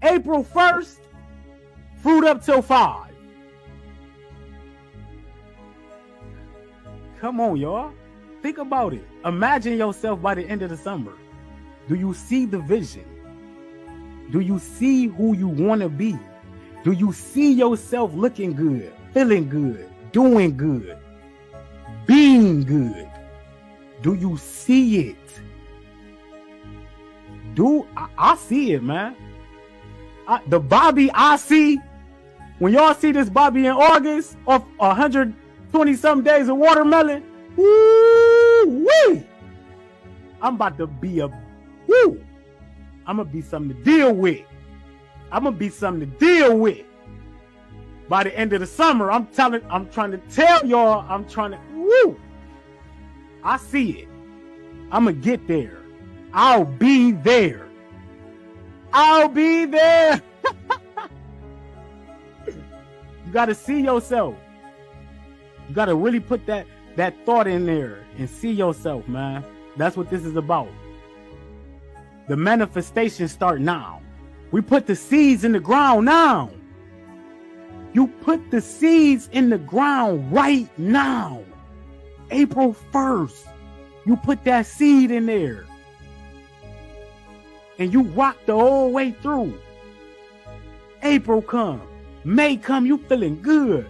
April 1st, fruit up till 5. Come on, y'all. Think about it. Imagine yourself by the end of the summer. Do you see the vision? Do you see who you want to be? Do you see yourself looking good, feeling good, doing good, being good? Do you see it? I see it, man. The Bobby I see, when y'all see this Bobby in August of 120 some days of watermelon, woo-wee, I'm about to be I'm gonna be something to deal with. I'm gonna be something to deal with. By the end of the summer, I'm trying to tell y'all, I see it. I'm gonna get there. I'll be there. I'll be there. You gotta see yourself. You gotta really put that thought in there and see yourself, man. That's what this is about. The manifestations start now. We put the seeds in the ground now. You put the seeds in the ground right now. April 1st, you put that seed in there. And you rock the whole way through. April come. May come, you feeling good.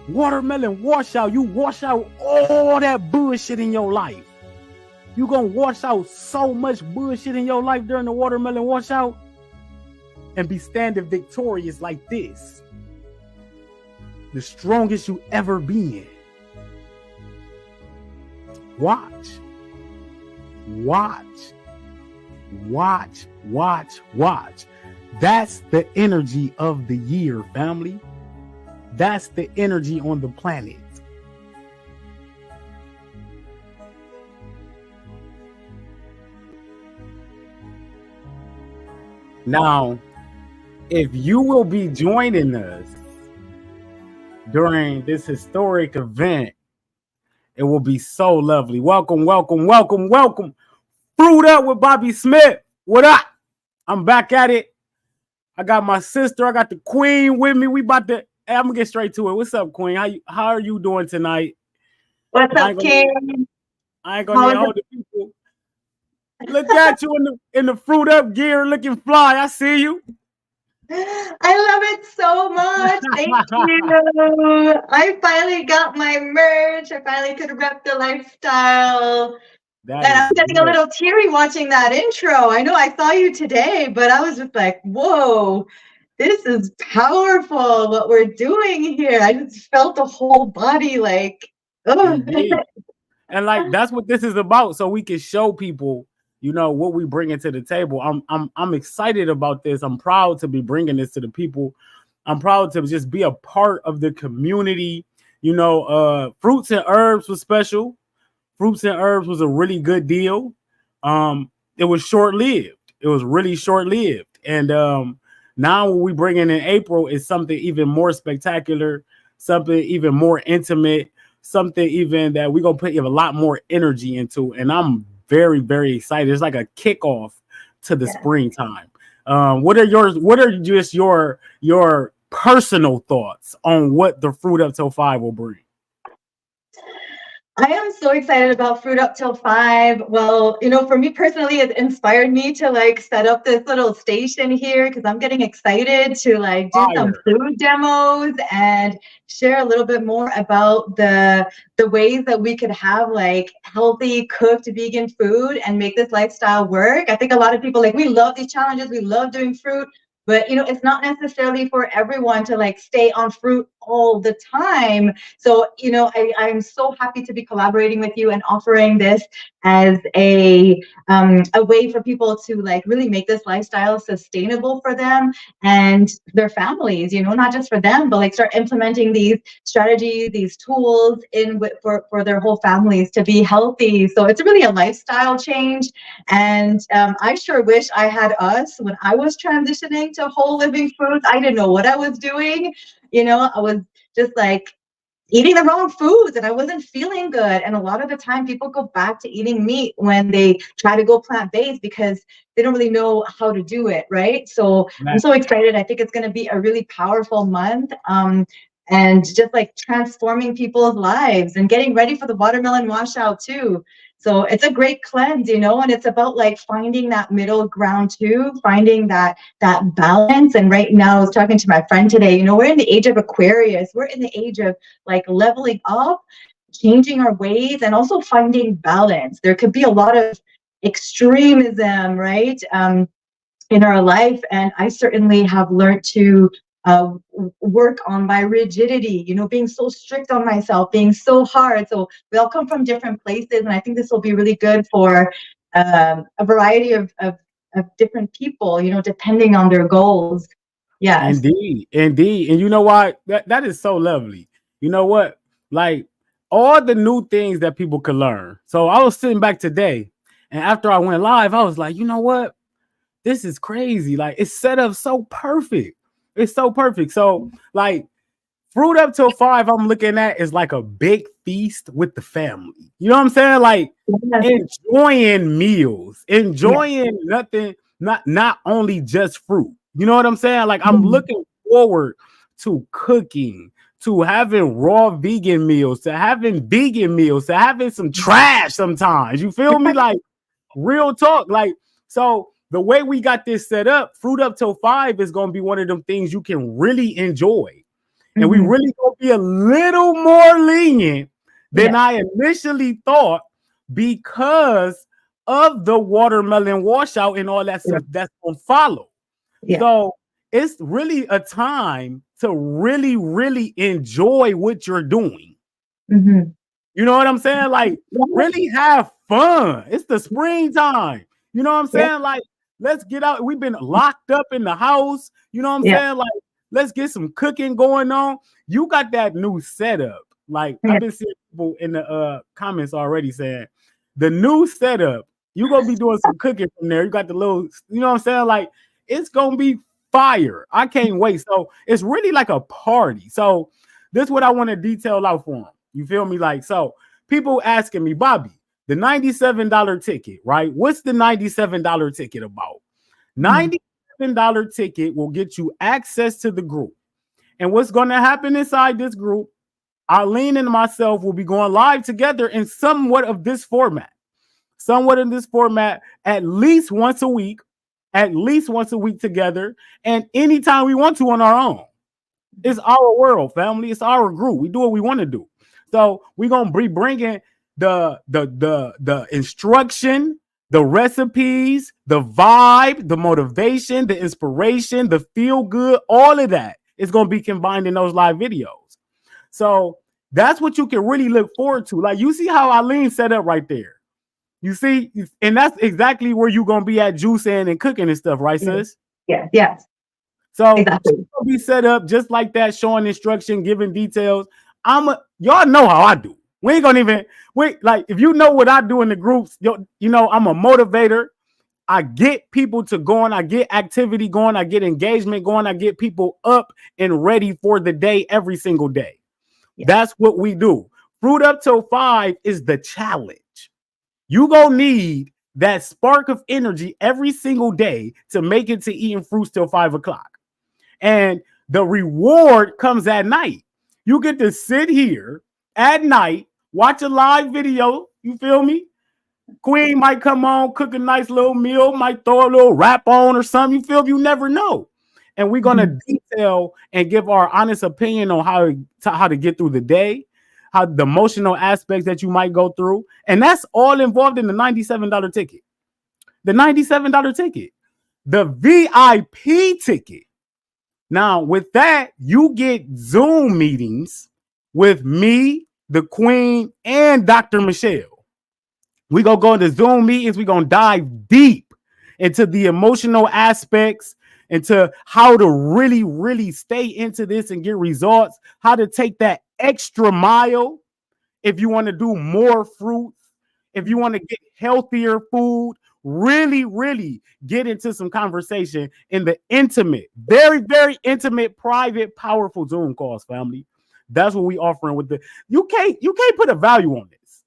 Watermelon wash out. You wash out all that bullshit in your life. You gonna wash out so much bullshit in your life during the watermelon wash out and be standing victorious like this. The strongest you ever been. Watch. Watch. Watch. Watch. Watch. That's the energy of the year, family. That's the energy on the planet. Now, if you will be joining us during this historic event, it will be so lovely. Welcome, welcome, welcome, welcome. Fruit Up with Bobby Smith. What up? I'm back at it. I got my sister. I got the queen with me. We about to. Hey, I'm gonna get straight to it. What's up, queen? How are you doing tonight? What's up, King? I ain't gonna hold the people. Look at you in the Fruit Up gear, looking fly. I see you. I love it so much. Thank you. I finally got my merch. I finally could rep the lifestyle. And I'm getting a little teary watching that intro. I know I saw you today, but I was just like, whoa, this is powerful what we're doing here. I just felt the whole body like, oh. And like that's what this is about. So we can show people, you know, what we bring into the table. I'm excited about this. I'm proud to be bringing this to the people. I'm proud to just be a part of the community. You know, Fruits and Herbs was special. Fruits and Herbs was a really good deal. It was short-lived. It was really short-lived. And now what we bring in April is something even more spectacular, something even more intimate, something even that we're going to put a lot more energy into. And I'm very, very excited. It's like a kickoff to the springtime. What are just your personal thoughts on what the Fruit Up Till 5 will bring? I am so excited about Fruit Up Till 5. Well, you know, for me personally, it inspired me to like set up this little station here because I'm getting excited to like do some food demos and share a little bit more about the ways that we could have like healthy cooked vegan food and make this lifestyle work. I think a lot of people like, we love these challenges. We love doing fruit. But, you know, it's not necessarily for everyone to like stay on fruit all the time. So, you know, I'm so happy to be collaborating with you and offering this as a way for people to like really make this lifestyle sustainable for them and their families, you know, not just for them, but like start implementing these strategies, these tools for their whole families to be healthy. So it's really a lifestyle change. And I sure wish I had us when I was transitioning to whole living foods. I didn't know what I was doing. You know, I was just like, eating the wrong foods and I wasn't feeling good. And a lot of the time people go back to eating meat when they try to go plant-based because they don't really know how to do it, right? So I'm so excited. I think it's going to be a really powerful month. And just like transforming people's lives and getting ready for the watermelon washout too. So it's a great cleanse, you know, and it's about like finding that middle ground too, finding that balance. And right now I was talking to my friend today, you know, we're in the age of Aquarius. We're in the age of like leveling up, changing our ways, and also finding balance. There could be a lot of extremism, right? In our life. And I certainly have learned to work on my rigidity, you know, being so strict on myself, being so hard. So we all come from different places. And I think this will be really good for a variety of different people, you know, depending on their goals. Yes. Indeed. And you know what? That is so lovely. You know what? Like all the new things that people could learn. So I was sitting back today, and after I went live, I was like, you know what? This is crazy. Like it's set up so perfect. It's so perfect. So like Fruit Up Till 5, I'm looking at is like a big feast with the family. You know what I'm saying? Like enjoying meals, enjoying nothing, not only just fruit. You know what I'm saying? Like I'm looking forward to cooking, to having raw vegan meals, to having vegan meals, to having some trash sometimes. You feel me? Like real talk. Like so the way we got this set up, Fruit Up Till 5 is going to be one of them things you can really enjoy. And we really going to be a little more lenient than I initially thought because of the watermelon washout and all that stuff that's going to follow. So it's really a time to really, really enjoy what you're doing. You know what I'm saying? Like really have fun. It's the springtime. You know what I'm saying? Like let's get out. We've been locked up in the house. You know what I'm saying? Like let's get some cooking going on. You got that new setup. Like I've been seeing people in the comments already saying the new setup. You're gonna be doing some cooking from there. You got the little, you know what I'm saying? Like it's gonna be fire. I can't wait. So it's really like a party. So this is what I want to detail out for them. You feel me? Like so, people asking me, Bobby, the $97 ticket, right? What's the $97 ticket about? $97 ticket will get you access to the group. And what's going to happen inside this group, ALINE and myself will be going live together in somewhat of this format. Somewhat in this format at least once a week together, and anytime we want to on our own. It's our world, family. It's our group. We do what we want to do. So we're going to be bringing the instruction, the recipes, the vibe, the motivation, the inspiration, the feel good, all of that is going to be combined in those live videos. So that's what you can really look forward to. Like you see how ALINE set up right there. You see, and that's exactly where you're going to be at juicing and cooking and stuff, right, sis? Yes. So exactly. It's going to be set up just like that, showing instruction, giving details. Y'all know how I do. We ain't gonna even wait. Like if you know what I do in the groups, you know I'm a motivator. I get people to going. I get activity going. I get engagement going. I get people up and ready for the day every single day. That's what we do. Fruit Up Till 5 is the challenge. You gonna need that spark of energy every single day to make it to eating fruits till 5 o'clock. And the reward comes at night. You get to sit here at night, watch a live video. You feel me? Queen might come on, cook a nice little meal, might throw a little rap on or something. You feel me? You never know. And we're gonna detail and give our honest opinion on how to get through the day, how the emotional aspects that you might go through, and that's all involved in the $97 ticket. The $97 ticket, the VIP ticket. Now, with that, you get Zoom meetings with me, the Queen, and Dr. Michelle. We're going to go into Zoom meetings. We're going to dive deep into the emotional aspects, into how to really, really stay into this and get results, how to take that extra mile if you want to do more fruits, if you want to get healthier food, really, really get into some conversation in the intimate, very, very intimate, private, powerful Zoom calls, family. That's what we offering with the. You can't put a value on this.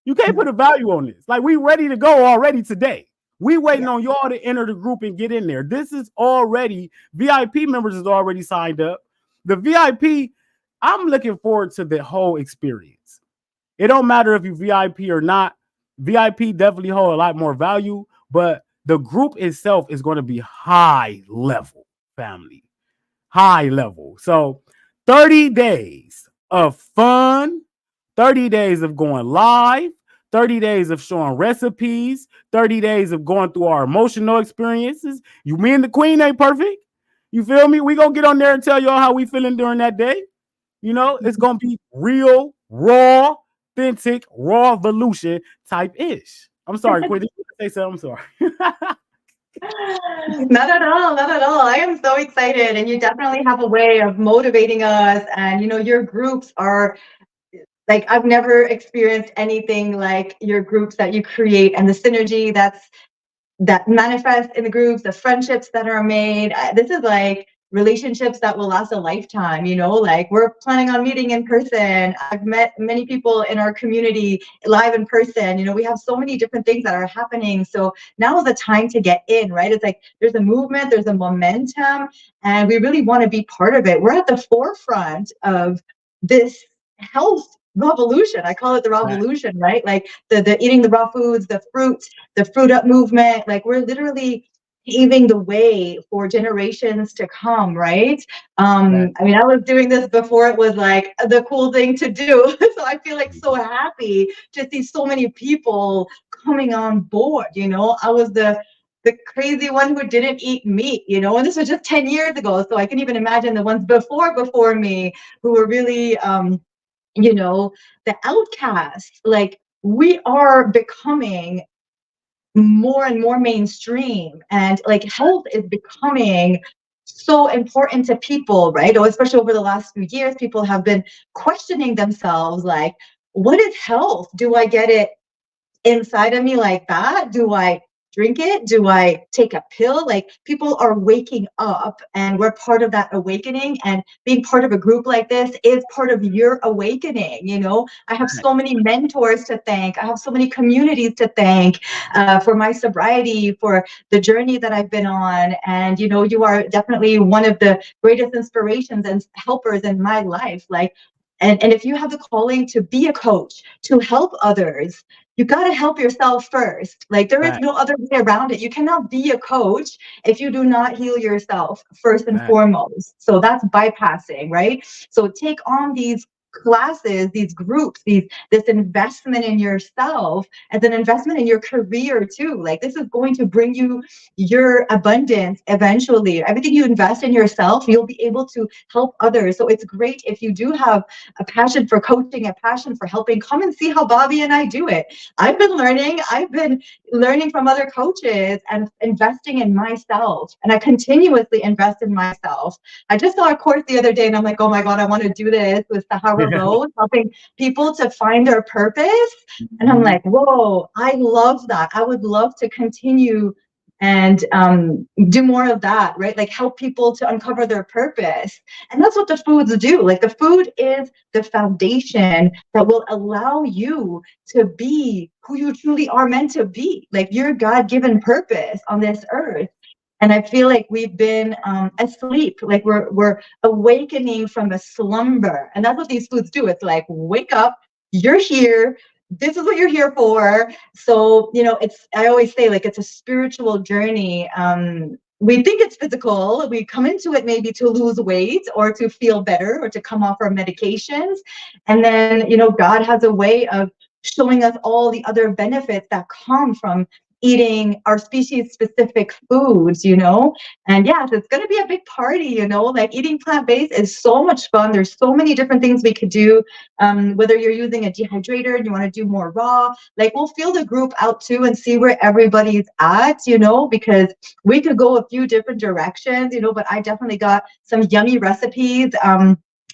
You can't put a value on this. Like, we ready to go already today. We waiting on y'all to enter the group and get in there. This is already, VIP members is already signed up. The VIP, I'm looking forward to the whole experience. It don't matter if you VIP or not. VIP definitely hold a lot more value, but the group itself is going to be high level, family. High level. So 30 days of fun, 30 days of going live, 30 days of showing recipes, 30 days of going through our emotional experiences. Me and the queen ain't perfect. You feel me? We gonna get on there and tell y'all how we feeling during that day. You know, it's gonna be real, raw, authentic, raw evolution type ish. I'm sorry, Quinn. Did you say something? I'm sorry. Not at all, not at all. I am so excited, and you definitely have a way of motivating us. And your groups are like, I've never experienced anything like your groups that you create, and the synergy that manifests in the groups, the friendships that are made. This is like relationships that will last a lifetime. Like, we're planning on meeting in person. I've met many people in our community live in person. We have so many different things that are happening. So now is the time to get in, right? It's like there's a movement, there's a momentum, and we really want to be part of it. We're at the forefront of this health revolution. I call it the revolution, right? Like the eating the raw foods, the fruit up movement. Like, we're literally paving the way for generations to come, right? I mean, I was doing this before it was like the cool thing to do. So I feel like so happy to see so many people coming on board. I was the crazy one who didn't eat meat, and this was just 10 years ago. So I can even imagine the ones before me who were really the outcasts. Like, we are becoming more and more mainstream, and like health is becoming so important to people, right? Or especially over the last few years, people have been questioning themselves, like, what is health? Do I get it inside of me like that? Do I drink it? Do I take a pill? Like, people are waking up, and we're part of that awakening, and being part of a group like this is part of your awakening. I have so many mentors to thank. I have so many communities to thank for my sobriety, for the journey that I've been on. And you are definitely one of the greatest inspirations and helpers in my life. Like, and if you have the calling to be a coach, to help others, you got to help yourself first. Like, there is no other way around it. You cannot be a coach if you do not heal yourself first and foremost. So that's bypassing, right? So take on these classes, these groups, this investment in yourself as an investment in your career too. Like, this is going to bring you your abundance eventually. Everything you invest in yourself, you'll be able to help others. So it's great if you do have a passion for coaching, a passion for helping. Come and see how Bobby and I do it. I've been learning from other coaches and investing in myself, and I continuously invest in myself. I just saw a course the other day, and I'm like, oh my God, I want to do this with Sahara Rose, helping people to find their purpose. And I'm like, whoa, I love that. I would love to continue and do more of that, right? Like, help people to uncover their purpose. And that's what the foods do. Like, the food is the foundation that will allow you to be who you truly are meant to be, like your God-given purpose on this earth. And I feel like we've been asleep, like we're awakening from a slumber. And that's what these foods do. It's like, wake up, you're here. This is what you're here for. So, I always say, like, it's a spiritual journey. We think it's physical. We come into it maybe to lose weight or to feel better or to come off our medications. And then, God has a way of showing us all the other benefits that come from eating our species specific foods, and yes, it's going to be a big party, like, eating plant-based is so much fun. There's so many different things we could do, whether you're using a dehydrator and you want to do more raw, like, we'll feel the group out too and see where everybody's at, because we could go a few different directions, but I definitely got some yummy recipes.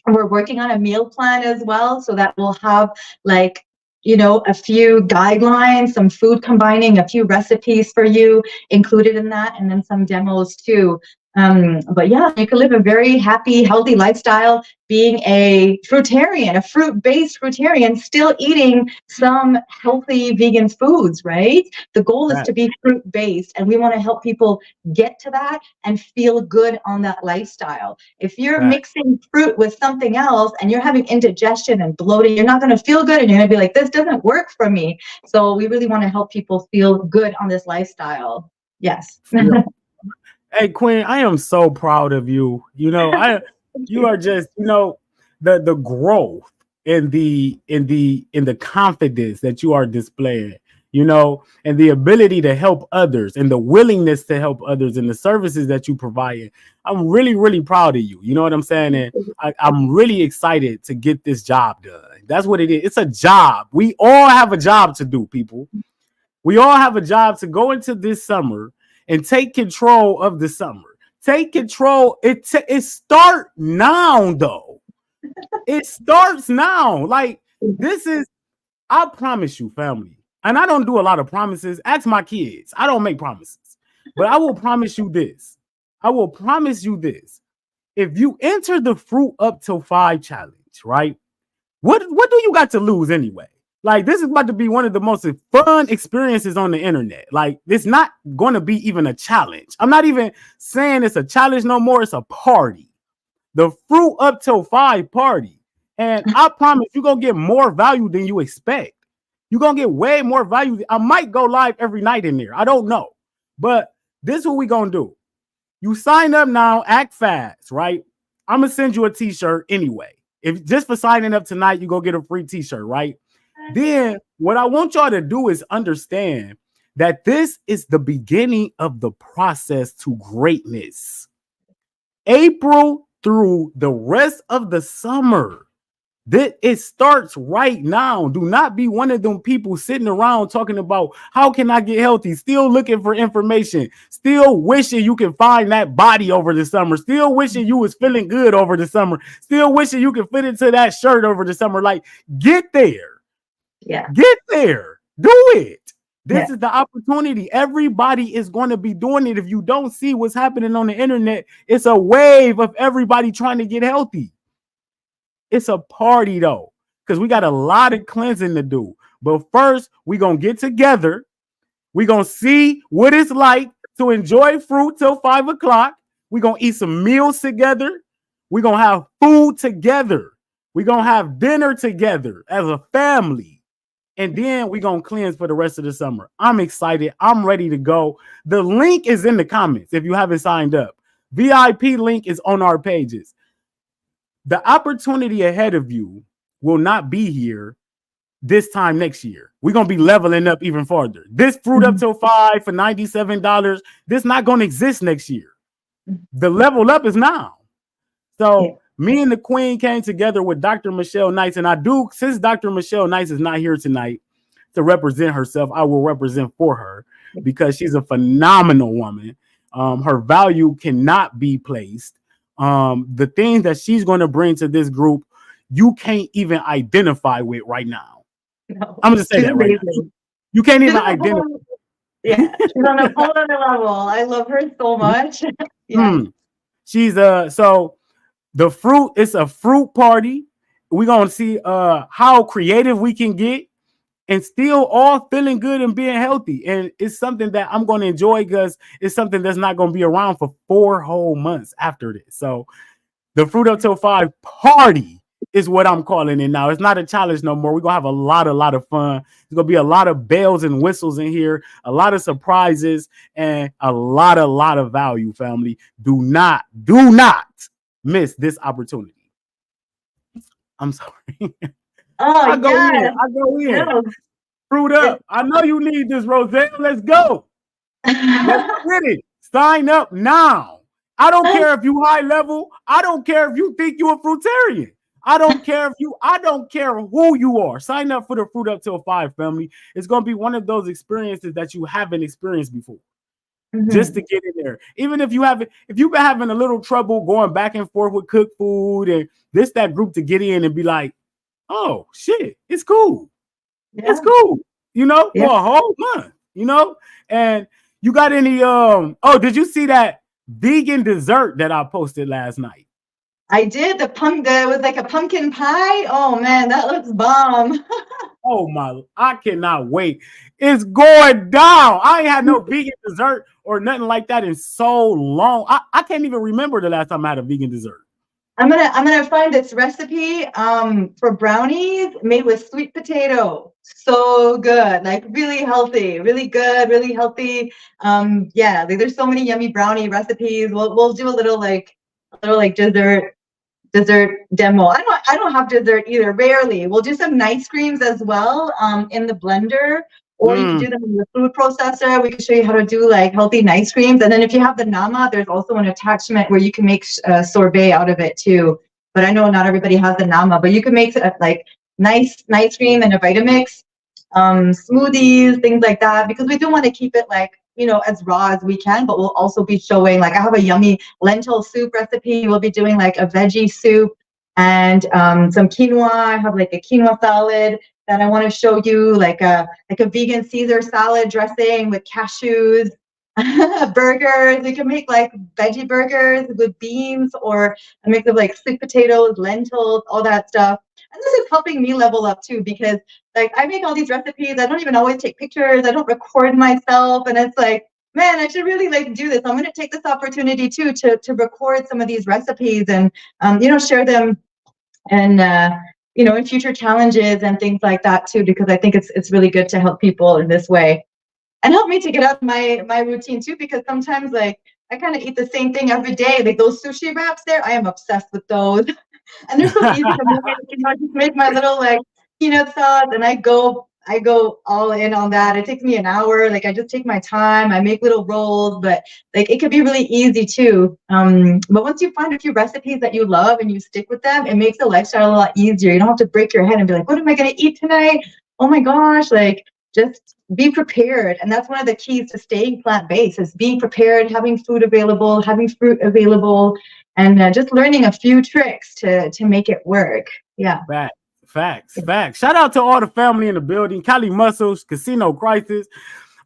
We're working on a meal plan as well, so that we'll have, like, a few guidelines, some food combining, a few recipes for you included in that, and then some demos too. But yeah, you can live a very happy, healthy lifestyle being a fruitarian, a fruit-based fruitarian, still eating some healthy vegan foods, right? The goal is to be fruit-based, and we want to help people get to that and feel good on that lifestyle. If you're mixing fruit with something else and you're having indigestion and bloating, you're not going to feel good, and you're going to be like, this doesn't work for me. So we really want to help people feel good on this lifestyle. Yes. Yeah. Hey, Queen, I am so proud of you. You know, you are just, you know, the growth and the confidence that you are displaying, you know, and the ability to help others and the willingness to help others and the services that you provide. I'm really, really proud of you. You know what I'm saying? And I'm really excited to get this job done. That's what it is. It's a job. We all have a job to do, people. We all have a job to go into this summer and take control of the summer. Take control. It starts now, though. It starts now. Like, this is, I promise you, family. And I don't do a lot of promises. Ask my kids. I don't make promises. But I will promise you this. I will promise you this. If you enter the Fruit Up Till 5 challenge, right? What do you got to lose anyway? Like, this is about to be one of the most fun experiences on the internet. Like, it's not going to be even a challenge. I'm not even saying it's a challenge no more. It's a party. The Fruit Up Till 5 party. And I promise you're going to get more value than you expect. You're going to get way more value. I might go live every night in there. I don't know. But this is what we're going to do. You sign up now, act fast, right? I'm going to send you a t-shirt anyway. If just for signing up tonight, you go get a free t-shirt, right? Then what I want y'all to do is understand that this is the beginning of the process to greatness. April through the rest of the summer. It starts right now. Do not be one of them people sitting around talking about how can I get healthy, still looking for information, still wishing you can find that body over the summer, still wishing you was feeling good over the summer, still wishing you could fit into that shirt over the summer. Like, get there. Yeah. Get there. Do it. This is the opportunity. Everybody is going to be doing it. If you don't see what's happening on the internet, it's a wave of everybody trying to get healthy. It's a party though, because we got a lot of cleansing to do. But first, we're going to get together. We're going to see what it's like to enjoy fruit till 5 o'clock. We're going to eat some meals together. We're going to have food together. We're going to have dinner together as a family. And then we're going to cleanse for the rest of the summer. I'm excited. I'm ready to go. The link is in the comments if you haven't signed up. VIP link is on our pages. The opportunity ahead of you will not be here this time next year. We're going to be leveling up even farther. This Fruit Up Till 5 for $97, this not going to exist next year. The level up is now. So me and the Queen came together with Dr. Michelle Nice, and I do, since Dr. Michelle Nice is not here tonight to represent herself, I will represent for her because she's a phenomenal woman. Her value cannot be placed. The things that she's going to bring to this group, you can't even identify with right now. No, I'm just saying that right now. You can't even identify. Yeah, she's on a whole other level. I love her so much. She's so the fruit, it's a fruit party. We're gonna see how creative we can get and still all feeling good and being healthy. And it's something that I'm going to enjoy because it's something that's not going to be around for 4 whole months after this. So the Fruit Up Till 5 party is what I'm calling it now. It's not a challenge no more. We're going to have a lot of fun. There's going to be a lot of bells and whistles in here, a lot of surprises, and a lot of value, family. Do not miss this opportunity. I'm sorry. Oh, I go in. Yeah. Fruit up. I know you need this, Roselle. Let's go. Let's get it. Sign up now. I don't care if you high level. I don't care if you think you're a fruitarian. I don't care who you are. Sign up for the Fruit Up Till 5, family. It's going to be one of those experiences that you haven't experienced before. Just to get in there. Even if you've been having a little trouble going back and forth with cooked food and that group to get in and be like, oh shit, it's cool. Yeah. It's cool, for a whole month, and you got any did you see that vegan dessert that I posted last night. I did it was like a pumpkin pie. Oh man, that looks bomb. Oh my, I cannot wait. It's going down. I ain't had no vegan dessert or nothing like that in so long. I can't even remember the last time I had a vegan dessert. I'm gonna find this recipe for brownies made with sweet potato. So good, like really healthy, really good, really healthy. Yeah, like there's so many yummy brownie recipes. We'll do a little like dessert demo. I don't have dessert either. Rarely. We'll do some nice creams as well in the blender, or you can do them in the food processor. We can show you how to do like healthy nice creams. And then if you have the nama, there's also an attachment where you can make sorbet out of it too. But I know not everybody has the nama, but you can make like nice cream and a Vitamix, smoothies, things like that, because we do want to keep it like, you know, as raw as we can, but we'll also be showing, like I have a yummy lentil soup recipe. We'll be doing like a veggie soup and some quinoa. I have like a quinoa salad that I want to show you, like a vegan Caesar salad dressing with cashews. Burgers. We can make like veggie burgers with beans, or a mix of like sweet potatoes, lentils, all that stuff. And this is helping me level up too, because like I make all these recipes. I don't even always take pictures. I don't record myself. And it's like, man, I should really like do this. I'm going to take this opportunity too to record some of these recipes and, you know, share them and, you know, in future challenges and things like that too, because I think it's really good to help people in this way. And help me to get out of my routine too, because sometimes like I kind of eat the same thing every day. Like those sushi wraps there, I am obsessed with those. And they're so easy to make. You know, I just make my little like peanut sauce and I go all in on that. It takes me an hour. Like I just take my time. I make little rolls, but like it could be really easy too. But once you find a few recipes that you love and you stick with them, it makes the lifestyle a lot easier. You don't have to break your head and be like, what am I going to eat tonight? Oh my gosh, like just be prepared. And that's one of the keys to staying plant-based, is being prepared, having food available, having fruit available, and just learning a few tricks to make it work. Yeah. Facts. Shout out to all the family in the building. Cali Muscles, Casino Crisis,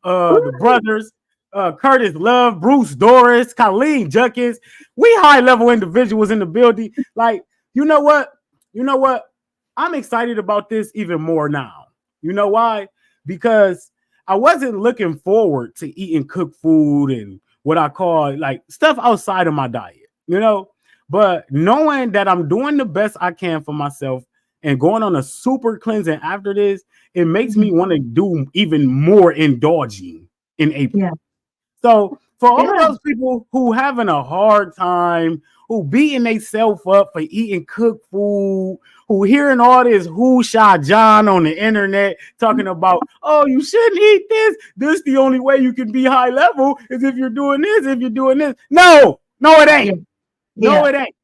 the brothers, Curtis Love, Bruce Doris, Colleen Junkins. We high-level individuals in the building. Like, you know what? I'm excited about this even more now. You know why? Because I wasn't looking forward to eating cooked food and what I call like stuff outside of my diet, you know, but knowing that I'm doing the best I can for myself and going on a super cleansing after this, it makes me want to do even more indulging in April. Yeah. So for all those people who having a hard time, who beating themselves up for eating cooked food, who hearing all this who-sha John on the internet talking about, oh, you shouldn't eat this. This the only way you can be high level is if you're doing this, if you're doing this. No, it ain't. No, it ain't.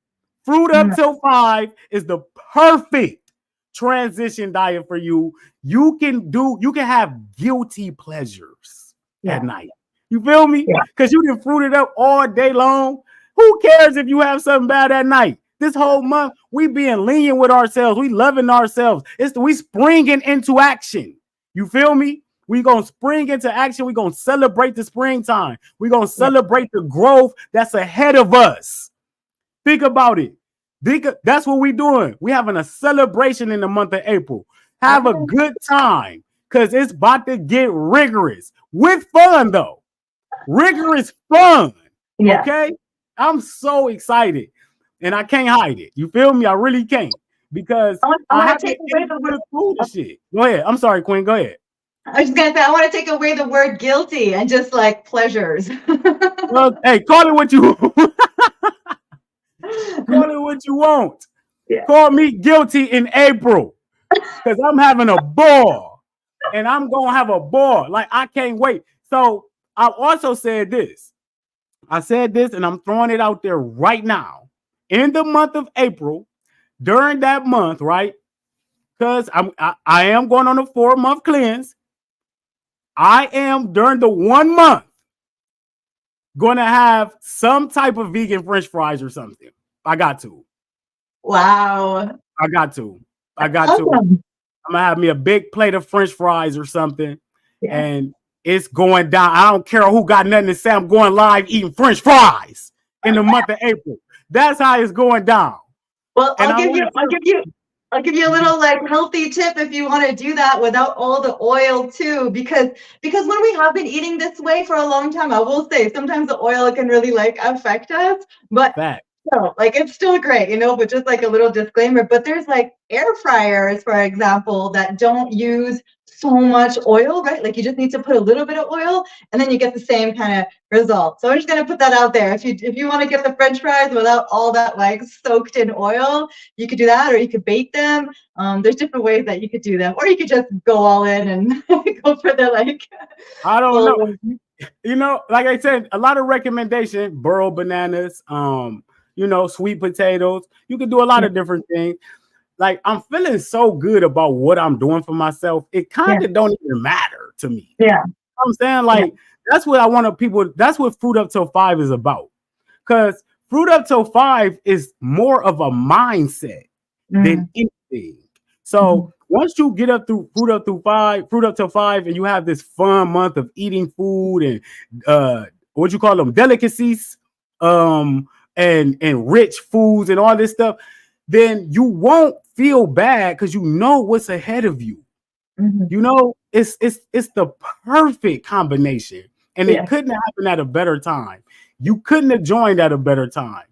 Fruit Up Till 5 is the perfect transition diet for you. You can have guilty pleasures at night. You feel me? Because you can fruit it up all day long. Who cares if you have something bad at night? This whole month, we being lenient with ourselves. We loving ourselves. We springing into action. You feel me? We going to spring into action. We going to celebrate the springtime. We going to celebrate the growth that's ahead of us. Think about it. That's what we doing. We having a celebration in the month of April. Have a good time, because it's about to get rigorous. With fun, though. Rigorous fun. Okay? I'm so excited. And I can't hide it. You feel me? I really can't. Because I have to take away the food and shit. Go ahead. I'm sorry, Queen. Go ahead. I was just going to say, I want to take away the word guilty and just like pleasures. Well, hey, call it what you want. Call it what you want. Yeah. Call me guilty in April, because I'm having a ball. And I'm going to have a ball. Like, I can't wait. So I also said this. I said this, and I'm throwing it out there right now. In the month of April, during that month, right? Because I am going on a 4-month cleanse. I am, during the 1 month, going to have some type of vegan French fries or something. I got to. Wow. I got to. I'm going to have me a big plate of French fries or something. Yeah. And it's going down. I don't care who got nothing to say. I'm going live eating French fries in the month of April. That's how it's going down. Well, I'll give you a little like healthy tip if you want to do that without all the oil too, because when we have been eating this way for a long time, I will say sometimes the oil can really like affect us, but so, like it's still great, you know, but just like a little disclaimer. But there's like air fryers, for example, that don't use so much oil, right? Like you just need to put a little bit of oil and then you get the same kind of result. So I'm just gonna put that out there. If you want to get the French fries without all that like soaked in oil, you could do that, or you could bake them. There's different ways that you could do them, or you could just go all in and go for the like. I don't know. You know, like I said, a lot of recommendation: burro bananas, you know, sweet potatoes. You can do a lot of different things. Like I'm feeling so good about what I'm doing for myself. It kind of don't even matter to me. Yeah. You know what I'm saying? Like that's what I want people. That's what Fruit Up Till 5 is about. Because Fruit Up Till 5 is more of a mindset than anything. So once you get up through Fruit Up Till 5, and you have this fun month of eating food and what you call them, delicacies, and rich foods and all this stuff, then you won't feel bad because you know what's ahead of you. You know, it's the perfect combination, and it couldn't happen at a better time. You couldn't have joined at a better time.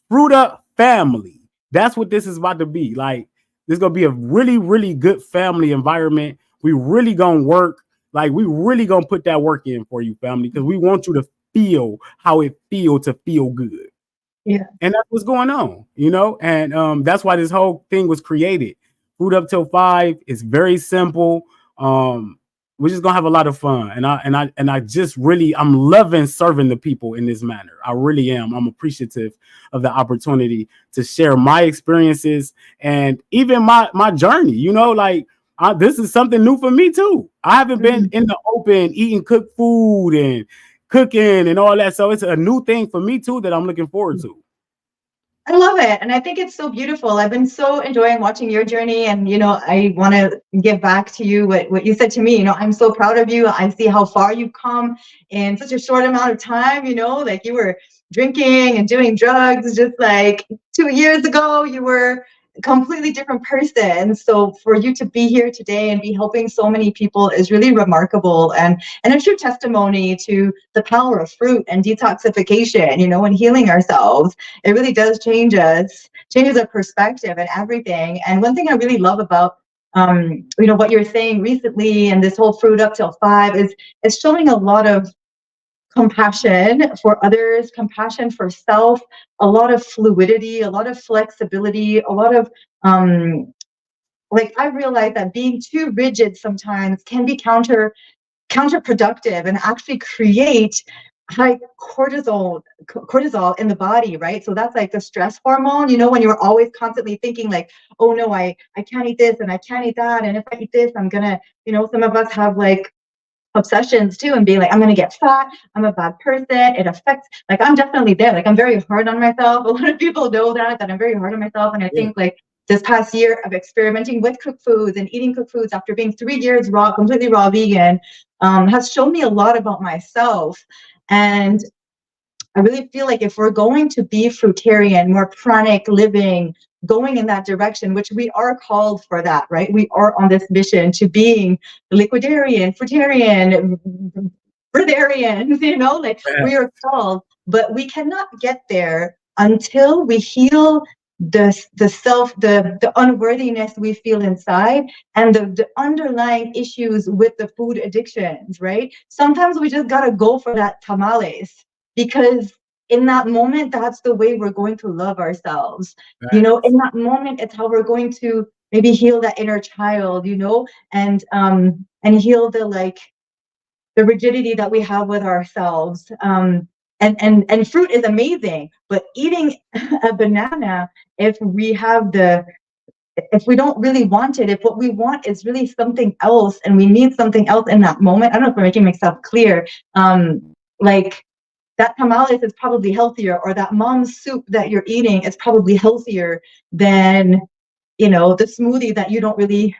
Fruit Up family. That's what this is about to be. Like, this is gonna be a really, really good family environment. We really gonna work. Like, we really gonna put that work in for you, family, because we want you to feel how it feels to feel good. Yeah. And that's what's going on, you know, and that's why this whole thing was created. Fruit Up Till 5 is very simple. We're just gonna have a lot of fun, and I just really, I'm loving serving the people in this manner. I really am. I'm appreciative of the opportunity to share my experiences and even my journey. You know, like this is something new for me too. I haven't been in the open eating cooked food and cooking and all that, so it's a new thing for me too that I'm looking forward to. I love it. And I think it's so beautiful. I've been so enjoying watching your journey. And, you know, I want to give back to you what you said to me. You know, I'm so proud of you. I see how far you've come in such a short amount of time. You know, like you were drinking and doing drugs just like 2 years ago. You were a completely different person. So for you to be here today and be helping so many people is really remarkable, and a true testimony to the power of fruit and detoxification, you know, and healing ourselves. It really does change us, changes our perspective and everything. And one thing I really love about you know, what you're saying recently and this whole Fruit Up Till 5 is showing a lot of compassion for others, compassion for self, a lot of fluidity, a lot of flexibility, a lot of like I realize that being too rigid sometimes can be counterproductive and actually create high cortisol in the body, right? So that's like the stress hormone, you know, when you're always constantly thinking like, oh no, I can't eat this and I can't eat that, and if I eat this I'm gonna, you know, some of us have like obsessions too, and being like, I'm gonna get fat, I'm a bad person, it affects, like I'm definitely there, like I'm very hard on myself. A lot of people know that I'm very hard on myself, and I think like this past year of experimenting with cooked foods and eating cooked foods after being 3 years raw, completely raw vegan, has shown me a lot about myself. And I really feel like if we're going to be fruitarian, more pranic living, going in that direction, which we are called for that, right? We are on this mission to being liquidarian, fruitarian, breatharians, you know, like we are called, but we cannot get there until we heal the self, the unworthiness we feel inside, and the underlying issues with the food addictions, right? Sometimes we just gotta go for that tamales, because in that moment, that's the way we're going to love ourselves. You know, in that moment, it's how we're going to maybe heal that inner child, you know, and heal the rigidity that we have with ourselves. And fruit is amazing, but eating a banana, if we don't really want it, if what we want is really something else and we need something else in that moment, I don't know if I'm making myself clear, like that tamales is probably healthier, or that mom's soup that you're eating is probably healthier than, you know, the smoothie that you don't really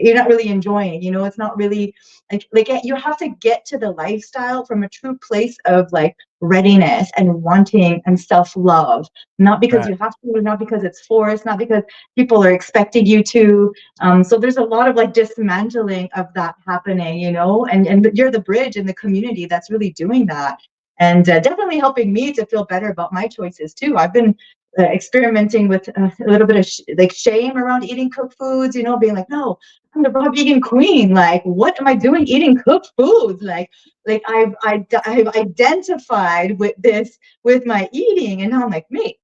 enjoying. It's not really like you have to get to the lifestyle from a true place of like readiness and wanting and self-love, not because you have to, not because it's forced, not because people are expecting you to. So there's a lot of like dismantling of that happening, and you're the bridge in the community that's really doing that, and definitely helping me to feel better about my choices too. I've been experimenting with a little bit of like shame around eating cooked foods, being like, no, I'm the raw vegan queen. Like, what am I doing eating cooked foods? Like I've identified with this, with my eating, and now I'm like, mate,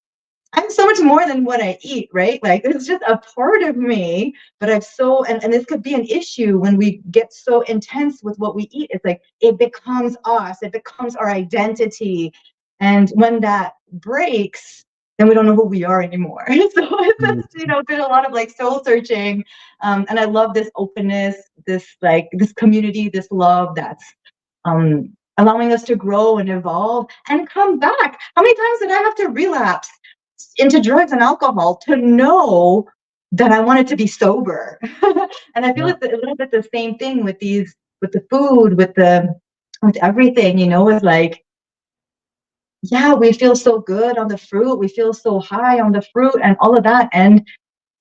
I'm so much more than what I eat, right? Like it's just a part of me, but and this could be an issue when we get so intense with what we eat. It's like, it becomes us, it becomes our identity. And when that breaks, then we don't know who we are anymore. So it's just, been a lot of like soul searching. And I love this openness, this community, this love that's allowing us to grow and evolve and come back. How many times did I have to relapse into drugs and alcohol to know that I wanted to be sober? And I feel it's a little bit the same thing with the food, with everything, it's like, yeah, we feel so good on the fruit, we feel so high on the fruit and all of that, and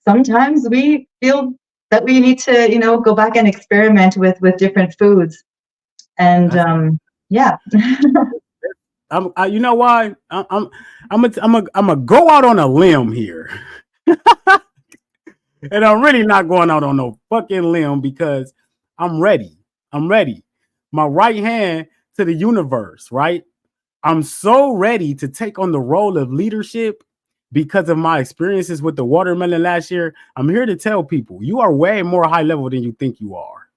sometimes we feel that we need to go back and experiment with different foods. And yeah. You know why? I'm gonna go out on a limb here. And I'm really not going out on no fucking limb, because I'm ready. My right hand to the universe, right? I'm so ready to take on the role of leadership because of my experiences with the watermelon last year. I'm here to tell people, you are way more high level than you think you are.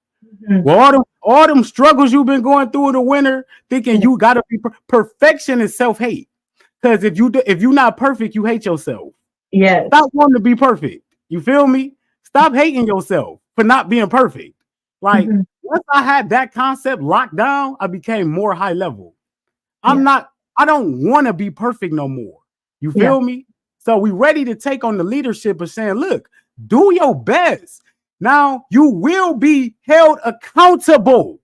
Mm-hmm. Well, all them struggles you've been going through in the winter, thinking you gotta be perfection is self-hate. Because if you're not perfect, you hate yourself. Yes. Stop wanting to be perfect. You feel me? Stop hating yourself for not being perfect. Like, once I had that concept locked down, I became more high level. I don't want to be perfect no more. You feel me? So we ready to take on the leadership of saying, look, do your best. Now you will be held accountable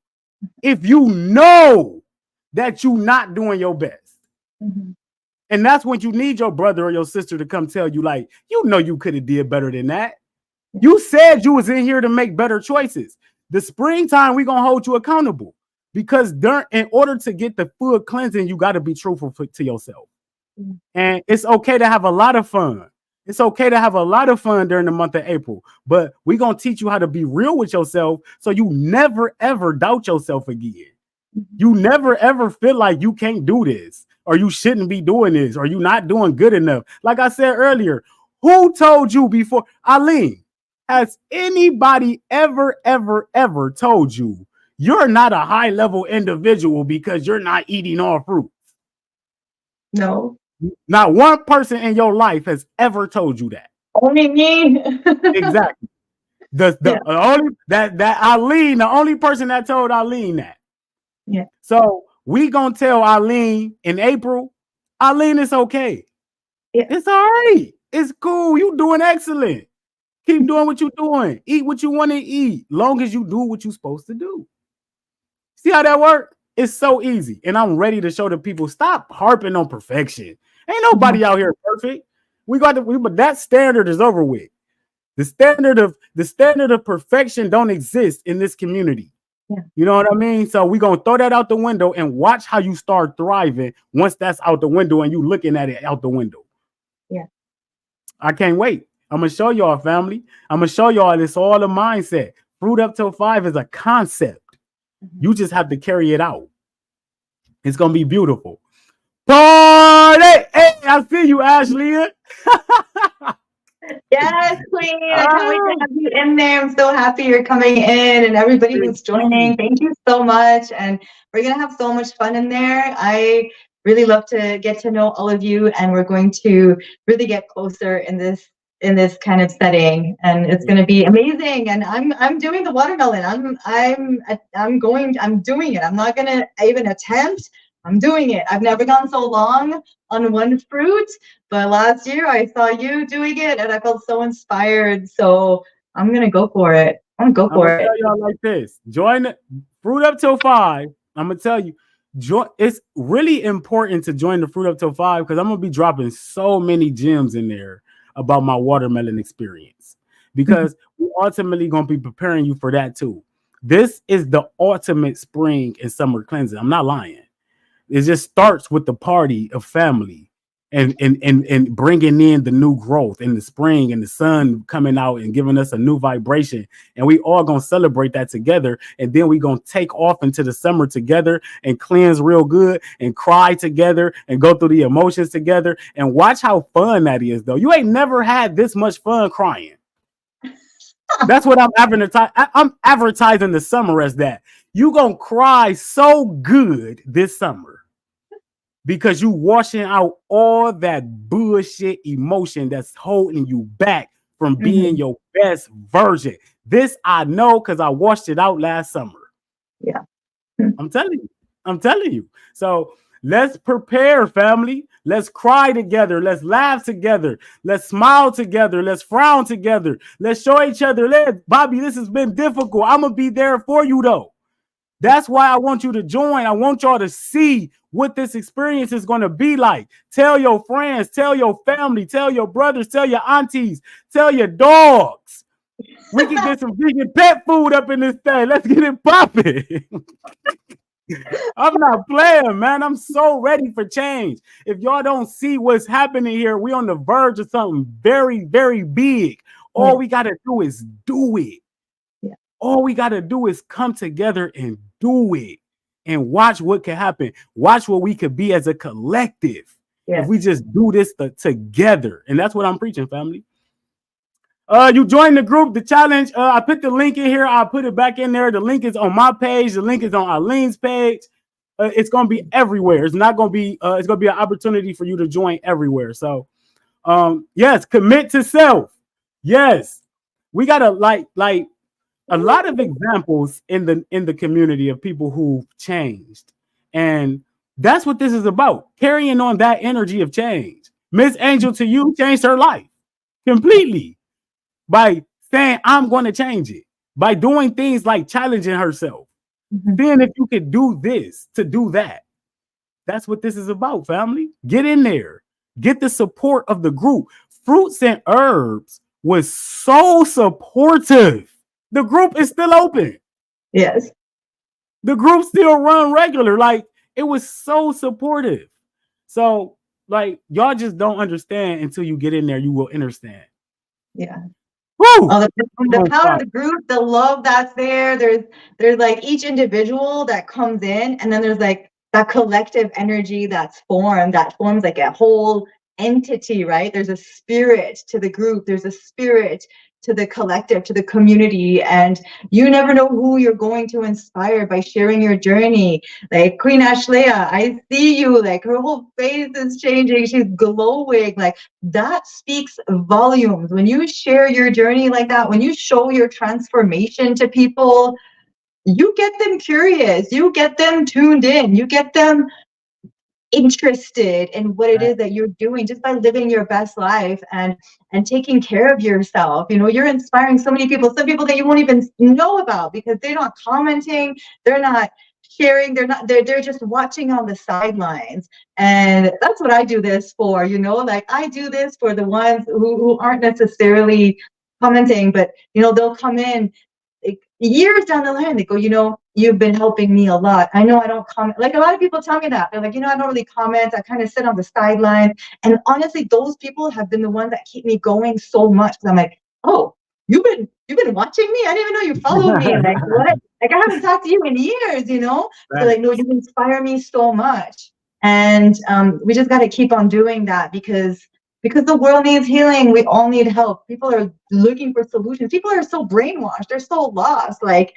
if you know that you're not doing your best. And that's when you need your brother or your sister to come tell you, like, you could have did better than that. You said you was in here to make better choices. The springtime, we're going to hold you accountable. Because in order to get the full cleansing, you got to be truthful to yourself. And it's okay to have a lot of fun. It's okay to have a lot of fun during the month of April. But we're going to teach you how to be real with yourself so you never, ever doubt yourself again. You never, ever feel like you can't do this, or you shouldn't be doing this, or you're not doing good enough. Like I said earlier, who told you before? ALINE, has anybody ever, ever, ever told you you're not a high level individual because you're not eating all fruit? No. Not one person in your life has ever told you that. Only me. Exactly. Only that ALINE, the only person that told ALINE that. Yeah. So we gonna tell ALINE in April, ALINE, it's okay. Yeah. It's all right. It's cool. You doing excellent. Keep doing what you're doing. Eat what you want to eat, long as you do what you're supposed to do. See how that works? It's so easy. And I'm ready to show the people, stop harping on perfection. Ain't nobody out here perfect. But that standard is over with. The standard of perfection don't exist in this community. Yeah. You know what I mean? So we're going to throw that out the window and watch how you start thriving once that's out the window and you looking at it out the window. Yeah. I can't wait. I'm going to show y'all, family. I'm going to show y'all it's all a mindset. Fruit Up Till 5 is a concept. You just have to carry it out. It's going to be beautiful. Party! Hey, I see you, Ashley. Yes, Queen. I can't wait to have you in there. I'm so happy you're coming in, and everybody who's joining. Thank you so much. And we're going to have so much fun in there. I really love to get to know all of you, and we're going to really get closer in this kind of setting, and it's going to be amazing. And I'm doing the watermelon. I'm doing it. I'm not going to even attempt. I'm doing it. I've never gone so long on one fruit, but last year I saw you doing it and I felt so inspired. So I'm going to go for it. I'm gonna go I'm for gonna it. tell y'all like this: join the Fruit Up Till 5. I'm gonna tell you, it's really important to join the Fruit Up Till 5 because I'm gonna be dropping so many gems in there about my watermelon experience. Because we're ultimately gonna be preparing you for that too. This is the ultimate spring and summer cleansing. I'm not lying. It just starts with the party of family and bringing in the new growth in the spring and the sun coming out and giving us a new vibration. And we all gonna celebrate that together. And then we gonna take off into the summer together and cleanse real good and cry together and go through the emotions together and watch how fun that is, though. You ain't never had this much fun crying. That's what I'm advertising. I'm advertising the summer as that. You gonna cry so good this summer because you washing out all that bullshit emotion that's holding you back from being your best version. This I know because I washed it out last summer. Yeah. I'm telling you. I'm telling you. So let's prepare, family. Let's cry together. Let's laugh together. Let's smile together. Let's frown together. Let's show each other, Bobby, this has been difficult. I'm going to be there for you, though. That's why I want you to join. I want y'all to see what this experience is going to be like. Tell your friends, tell your family, tell your brothers, tell your aunties, tell your dogs. We can get some vegan pet food up in this thing. Let's get it popping. I'm not playing, man. I'm so ready for change. If y'all don't see what's happening here, we on the verge of something very, very big. All we got to do is do it. All we got to do is come together and do it and watch what can happen. Watch what we could be as a collective if we just do this together. And that's what I'm preaching, family. You join the group, the challenge. I put the link in here. I'll put it back in there. The link is on my page. The link is on ALINE's page. It's going to be everywhere. It's not going to be, it's going to be an opportunity for you to join everywhere. So, yes, commit to self. Yes. We got to like a lot of examples in the community of people who've changed. And that's what this is about. Carrying on that energy of change. Miss Angel to you changed her life completely by saying, I'm going to change it. By doing things like challenging herself. Then if you could do this to do that. That's what this is about, family. Get in there. Get the support of the group. Fruits and Herbs was so supportive. The group is still open. Yes. The group still run regular. Like, it was so supportive. So, like, y'all just don't understand until you get in there. You will understand. Yeah. Woo! Oh, the power of the group, the love that's there. There's like each individual that comes in, and then there's like that collective energy that forms like a whole entity, right? There's a spirit to the group. There's a spirit to the collective, to the community, and you never know who you're going to inspire by sharing your journey. Like Queen Ashlea, I see you, like her whole face is changing, she's glowing. Like that speaks volumes. When you share your journey like that, when you show your transformation to people, you get them curious, you get them tuned in, you get them interested in what it is that you're doing just by living your best life and taking care of yourself. You know, you're inspiring so many people, some people that you won't even know about because they're not commenting, they're not sharing, they're just watching on the sidelines. And that's what I do this for, you know, like I do this for the ones who aren't necessarily commenting, but you know, they'll come in like years down the line, they go, you know, you've been helping me a lot. I know I don't comment. Like a lot of people tell me that. They're like, you know, I don't really comment. I kind of sit on the sidelines. And honestly, those people have been the ones that keep me going so much. Because I'm like, oh, you've been watching me? I didn't even know you followed me. Like what? Like I haven't talked to you in years, you know? So like, no, you inspire me so much. And we just got to keep on doing that because the world needs healing. We all need help. People are looking for solutions. People are so brainwashed. They're so lost. Like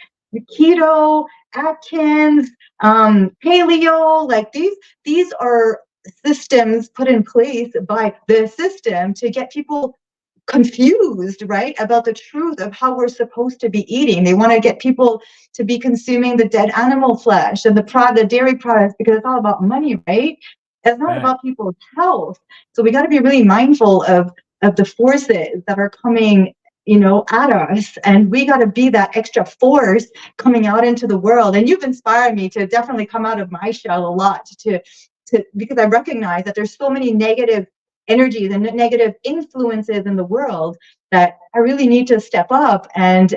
keto, Atkins, paleo, like these are systems put in place by the system to get people confused, right, about the truth of how we're supposed to be eating. They want to get people to be consuming the dead animal flesh and the dairy products because it's all about money, right? It's not about people's health. So we got to be really mindful of the forces that are coming at us, and we got to be that extra force coming out into the world. And you've inspired me to definitely come out of my shell a lot, to because I recognize that there's so many negative energies and negative influences in the world, that I really need to step up and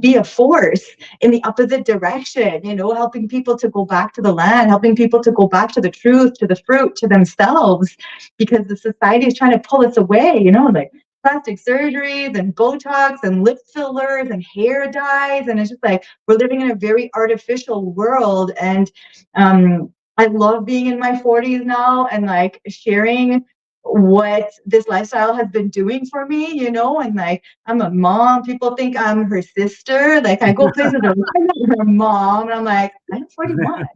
be a force in the opposite direction, helping people to go back to the land, helping people to go back to the truth, to the fruit, to themselves, because the society is trying to pull us away, like plastic surgeries and Botox and lip fillers and hair dyes. And it's just like, we're living in a very artificial world. And I love being in my 40s now and like sharing what this lifestyle has been doing for me, and like, I'm a mom. People think I'm her sister. Like, I go places, I'm not her mom, and I'm like, I'm 41,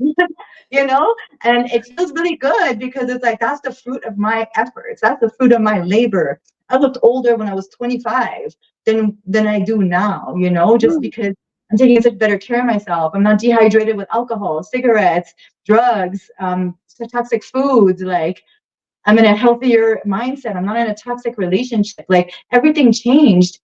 and it feels really good, because it's like, that's the fruit of my efforts. That's the fruit of my labor. I looked older when I was 25 than I do now, just because I'm taking such better care of myself. I'm not dehydrated with alcohol, cigarettes, drugs, toxic foods. Like, I'm in a healthier mindset. I'm not in a toxic relationship. Like, everything changed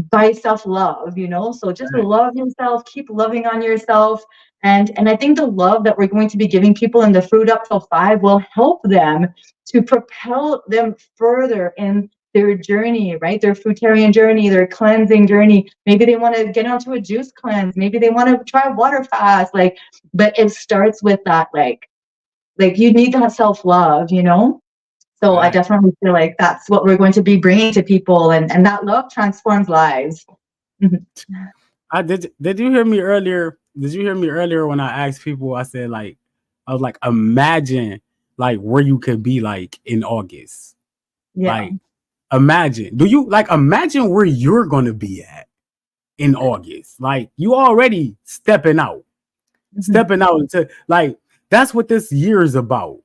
by self-love, So just love yourself, keep loving on yourself. And I think the love that we're going to be giving people in the Fruit Up Till 5 will help them to propel them further in their journey, right? Their fruitarian journey, their cleansing journey. Maybe they want to get onto a juice cleanse. Maybe they want to try water fast. Like, but it starts with that, like you need that self-love, So I definitely feel like that's what we're going to be bringing to people, and that love transforms lives. Did you hear me earlier? Did you hear me earlier when I asked people? I said, like, I was like, imagine like where you could be like in August. Yeah. Like, imagine. Do you like imagine where you're gonna be at in August? Like, you already stepping out into, like, that's what this year is about.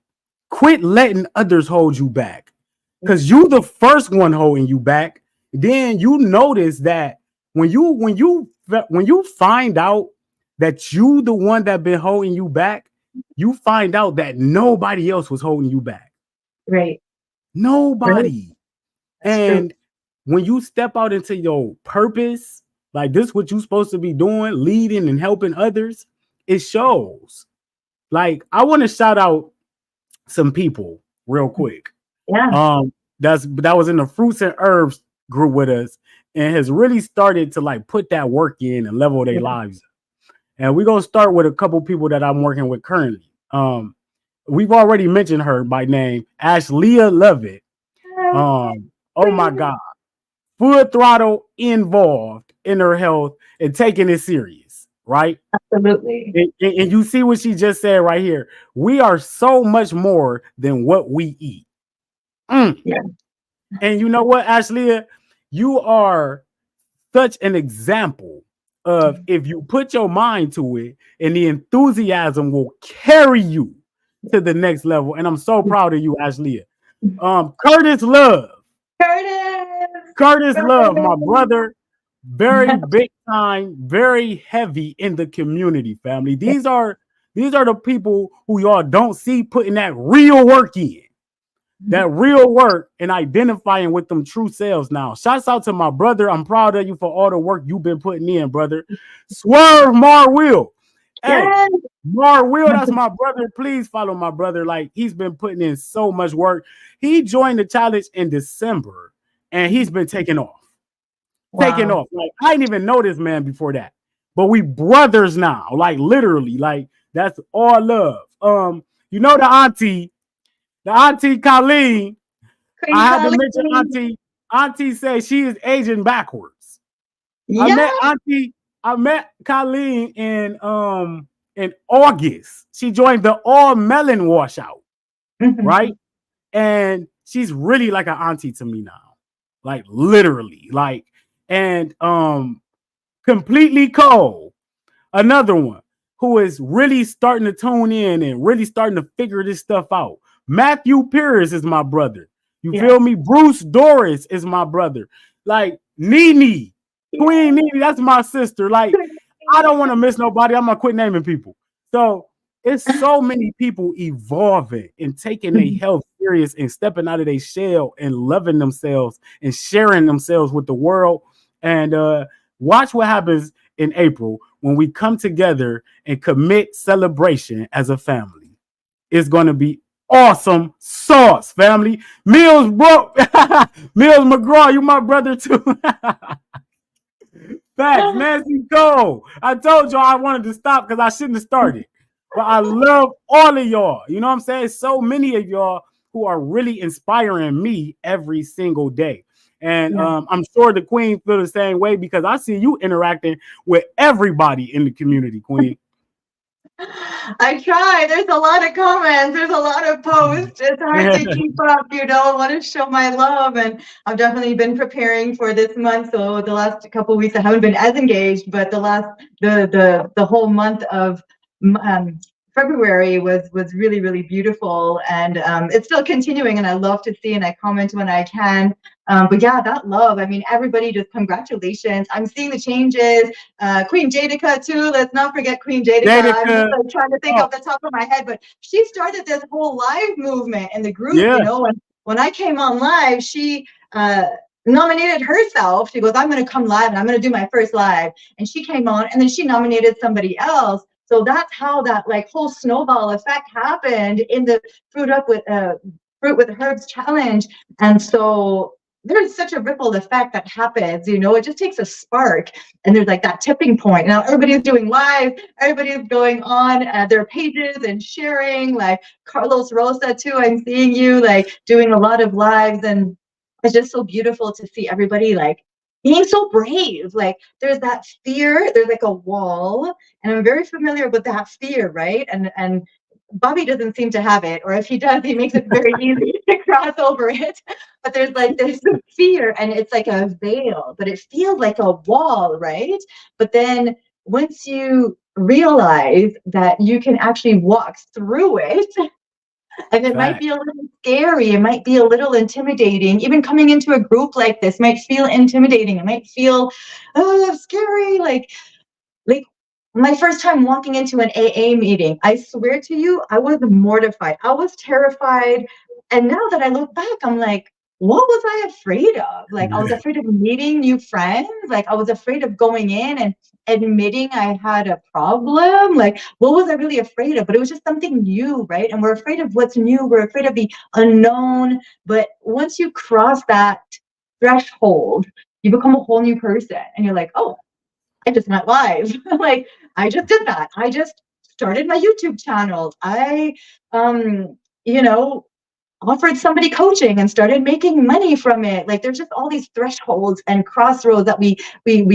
Quit letting others hold you back, because you the first one holding you back. Then you notice that when you find out that you the one that been holding you back, you find out that nobody else was holding you back. Right. Nobody. Right. And when you step out into your purpose, like this, what you're supposed to be doing, leading and helping others, it shows. Like, I want to shout out some people real quick. Yeah. That was in the fruits and herbs group with us, and has really started to like put that work in and level their lives up. And we're gonna start with a couple people that I'm working with currently. We've already mentioned her by name, Ashleah Lovett. Oh my God, full throttle involved in her health and taking it serious, right? Absolutely. And you see what she just said right here. We are so much more than what we eat. Yeah. And you know what, Ashleah? You are such an example of, if you put your mind to it, and the enthusiasm will carry you to the next level. And I'm so proud of you, Ashleah. Curtis Love. Curtis Love, my brother. Very big time, very heavy in the community, family. These are the people who y'all don't see putting that real work in. That real work and identifying with them true selves now. Shouts out to my brother. I'm proud of you for all the work you've been putting in, brother. Swerve Marwill. Hey, Marwill, that's my brother. Please follow my brother. Like, he's been putting in so much work. He joined the challenge in December, and he's been taking off. Wow. Taking off. Like, I didn't even know this man before that. But we brothers now. Like, literally. Like, that's all love. You know the auntie Colleen. I had to mention auntie. Auntie says she is aging backwards. Yeah. I met Colleen in August. She joined the all melon washout, right? And she's really like an auntie to me now. Like, literally. Like, and completely cold. Another one who is really starting to tune in and really starting to figure this stuff out. Matthew Pierce is my brother. You feel me? Bruce Doris is my brother. Like, Nene, Queen Nene, that's my sister. Like, I don't want to miss nobody. I'm going to quit naming people. So it's so many people evolving and taking their health serious and stepping out of their shell and loving themselves and sharing themselves with the world. And watch what happens in April when we come together and commit celebration as a family. It's going to be awesome sauce, family. Mills, bro. Mills McGraw, you my brother too. Facts, Nancy Cole. I told y'all I wanted to stop because I shouldn't have started. But I love all of y'all. You know what I'm saying? So many of y'all who are really inspiring me every single day. And I'm sure the Queen feel the same way because I see you interacting with everybody in the community, Queen. I try. There's a lot of comments. There's a lot of posts. It's hard to keep up, you know. I want to show my love, and I've definitely been preparing for this month. So the last couple of weeks, I haven't been as engaged, but the whole month of February was really, really beautiful, and it's still continuing. And I love to see, and I comment when I can. But yeah, that love. I mean, everybody just congratulations. I'm seeing the changes. Queen Jadica too. Let's not forget Queen Jadica. I'm just like trying to think off the top of my head, but she started this whole live movement in the group. You know, and when I came on live, she nominated herself. She goes, "I'm going to come live and I'm going to do my first live." And she came on, and then she nominated somebody else. So that's how that like whole snowball effect happened in the Fruit with Herbs challenge. And so there's such a ripple effect that happens, you know. It just takes a spark, and there's like that tipping point. Now everybody's doing live, everybody's going on their pages and sharing, like Carlos Rosa too. I'm seeing you like doing a lot of lives, and it's just so beautiful to see everybody like being so brave. Like there's that fear, there's like a wall, and I'm very familiar with that fear, right? And Bobby doesn't seem to have it, or if he does, he makes it very easy to cross over it. But there's some fear, and it's like a veil, but it feels like a wall, right? But then once you realize that you can actually walk through it, and it might be a little scary, it might be a little intimidating. Even coming into a group like this might feel intimidating. It might feel scary, like my first time walking into an AA meeting, I swear to you, I was mortified. I was terrified. And now that I look back, I'm like, what was I afraid of? Like, I was afraid of meeting new friends. Like, I was afraid of going in and admitting I had a problem. Like, what was I really afraid of? But it was just something new, right? And we're afraid of what's new. We're afraid of the unknown. But once you cross that threshold, you become a whole new person. And you're like, oh, I just went live. Like, I just did that. I just started my YouTube channel. I, you know, offered somebody coaching and started making money from it. Like there's just all these thresholds and crossroads that we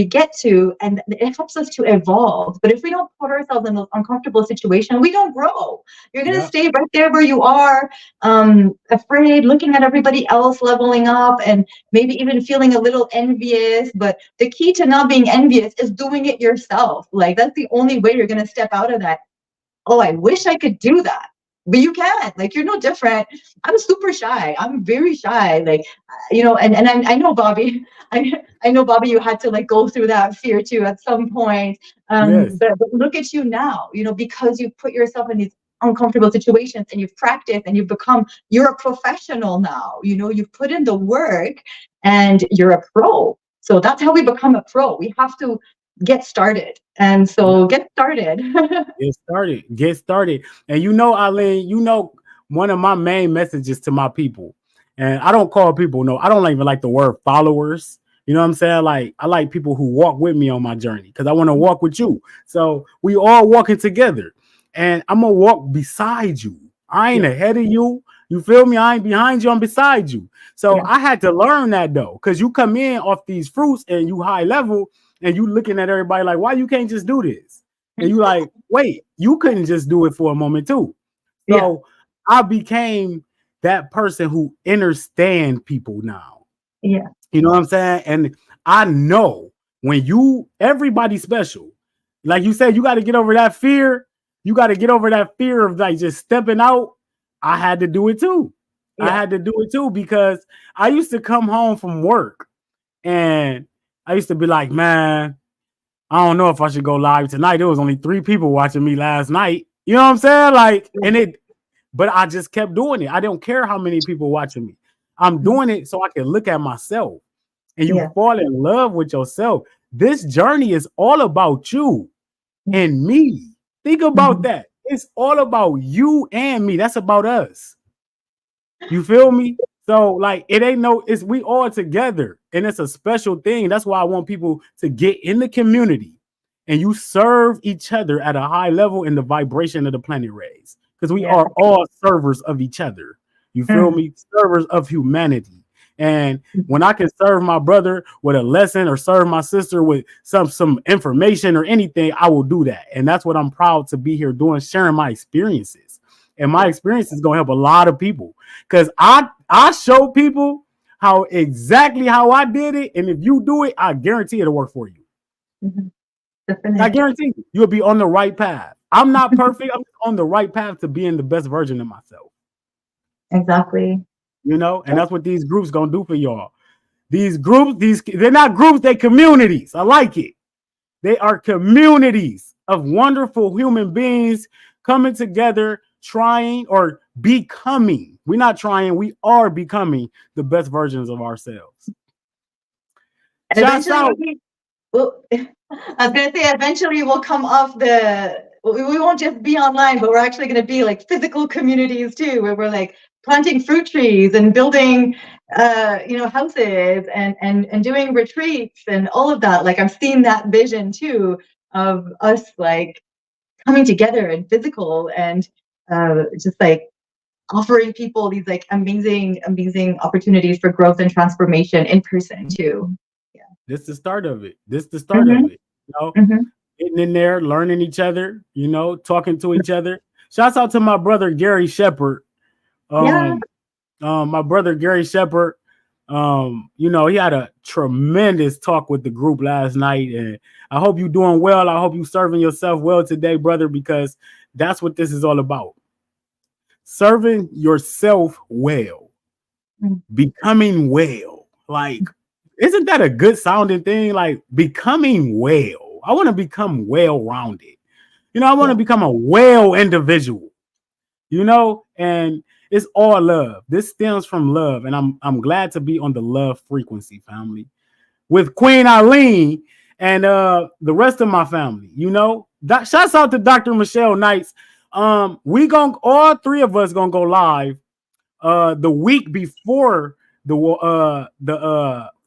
get to, and it helps us to evolve. But if we don't put ourselves in those uncomfortable situations, we don't grow. You're going to stay right there where you are, afraid, looking at everybody else leveling up, and maybe even feeling a little envious. But the key to not being envious is doing it yourself. Like that's the only way you're going to step out of that. Oh, I wish I could do that. But you can't. Like you're no different. I'm super shy. I'm very shy. Like, you know, and I know Bobby. I know Bobby. You had to like go through that fear too at some point. But look at you now. You know, because you put yourself in these uncomfortable situations, and you've practiced, and you're a professional now. You know, you've put in the work, and you're a pro. So that's how we become a pro. We have to get started. And so get started. Get started. And you know, ALINE, you know, one of my main messages to my people, and I don't call people, no, I don't even like the word followers. You know what I'm saying? Like, I like people who walk with me on my journey because I want to walk with you. So we all walking together, and I'm going to walk beside you. I ain't ahead of you. You feel me? I ain't behind you. I'm beside you. So I had to learn that though, because you come in off these fruits and you high level, and you looking at everybody like, why you can't just do this? And you like, wait, you couldn't just do it for a moment too. So I became that person who understand people now. Yeah. You know what I'm saying? And I know when everybody's special. Like you said, you got to get over that fear. You got to get over that fear of like just stepping out. I had to do it too. I had to do it too, because I used to come home from work and I used to be like, man, I don't know if I should go live tonight. There was only 3 people watching me last night. You know what I'm saying? Like, but I just kept doing it. I don't care how many people watching me. I'm doing it so I can look at myself and you fall in love with yourself, this journey is all about you and me. Think about that. It's all about you and me. That's about us. You feel me? So like it ain't no, it's we all together, and it's a special thing. That's why I want people to get in the community and you serve each other at a high level in the vibration of the planet rays. Because we are all servers of each other. You feel me? Servers of humanity. And when I can serve my brother with a lesson or serve my sister with some information or anything, I will do that. And that's what I'm proud to be here doing, sharing my experiences. And my experience is going to help a lot of people. Because I show people how exactly how I did it. And if you do it, I guarantee it'll work for you. I guarantee you'll be on the right path. I'm not perfect. I'm on the right path to being the best version of myself. Exactly. You know, and that's what these groups gonna do for y'all. These groups, they're not groups, they're communities. I like it. They are communities of wonderful human beings coming together, trying or becoming. We're not trying, we are becoming the best versions of ourselves. Eventually, well, I was gonna say eventually we'll come off we won't just be online, but we're actually gonna be like physical communities too, where we're like planting fruit trees and building houses and doing retreats and all of that. Like I've seen that vision too of us like coming together and physical and just like offering people these like amazing opportunities for growth and transformation in person too. This is the start of it. This is the start of it. You know, getting in there, learning each other, you know, talking to each other. Shouts out to my brother Gary Shepard. My brother Gary Shepard, you know, he had a tremendous talk with the group last night, and I hope you're doing well. I hope you're serving yourself well today, brother, because that's what this is all about. Serving yourself well, becoming well. Like, isn't that a good sounding thing? Like becoming well. I want to become well-rounded. You know, I want to become a well individual, you know, and it's all love. This stems from love, and I'm glad to be on the love frequency, family, with Queen ALINE and the rest of my family. You know, shouts out to Dr. Michelle Knights. All three of us gonna go live the week before the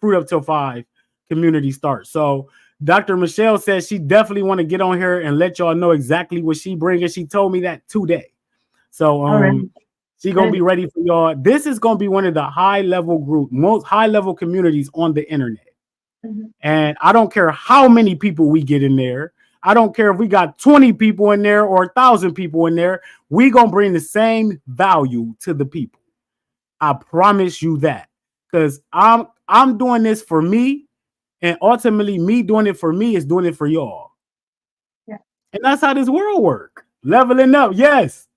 Fruit Up Till 5 community starts. So Dr. Michelle says she definitely want to get on here and let y'all know exactly what she brings. And she told me that today. So she gonna be ready for y'all. This is gonna be one of the most high level communities on the internet. And I don't care how many people we get in there. I don't care if we got 20 people in there or 1,000 people in there. We gonna bring the same value to the people. I promise you that, because I'm doing this for me, and ultimately me doing it for me is doing it for y'all. Yeah. And that's how this world works. Leveling up. Yes.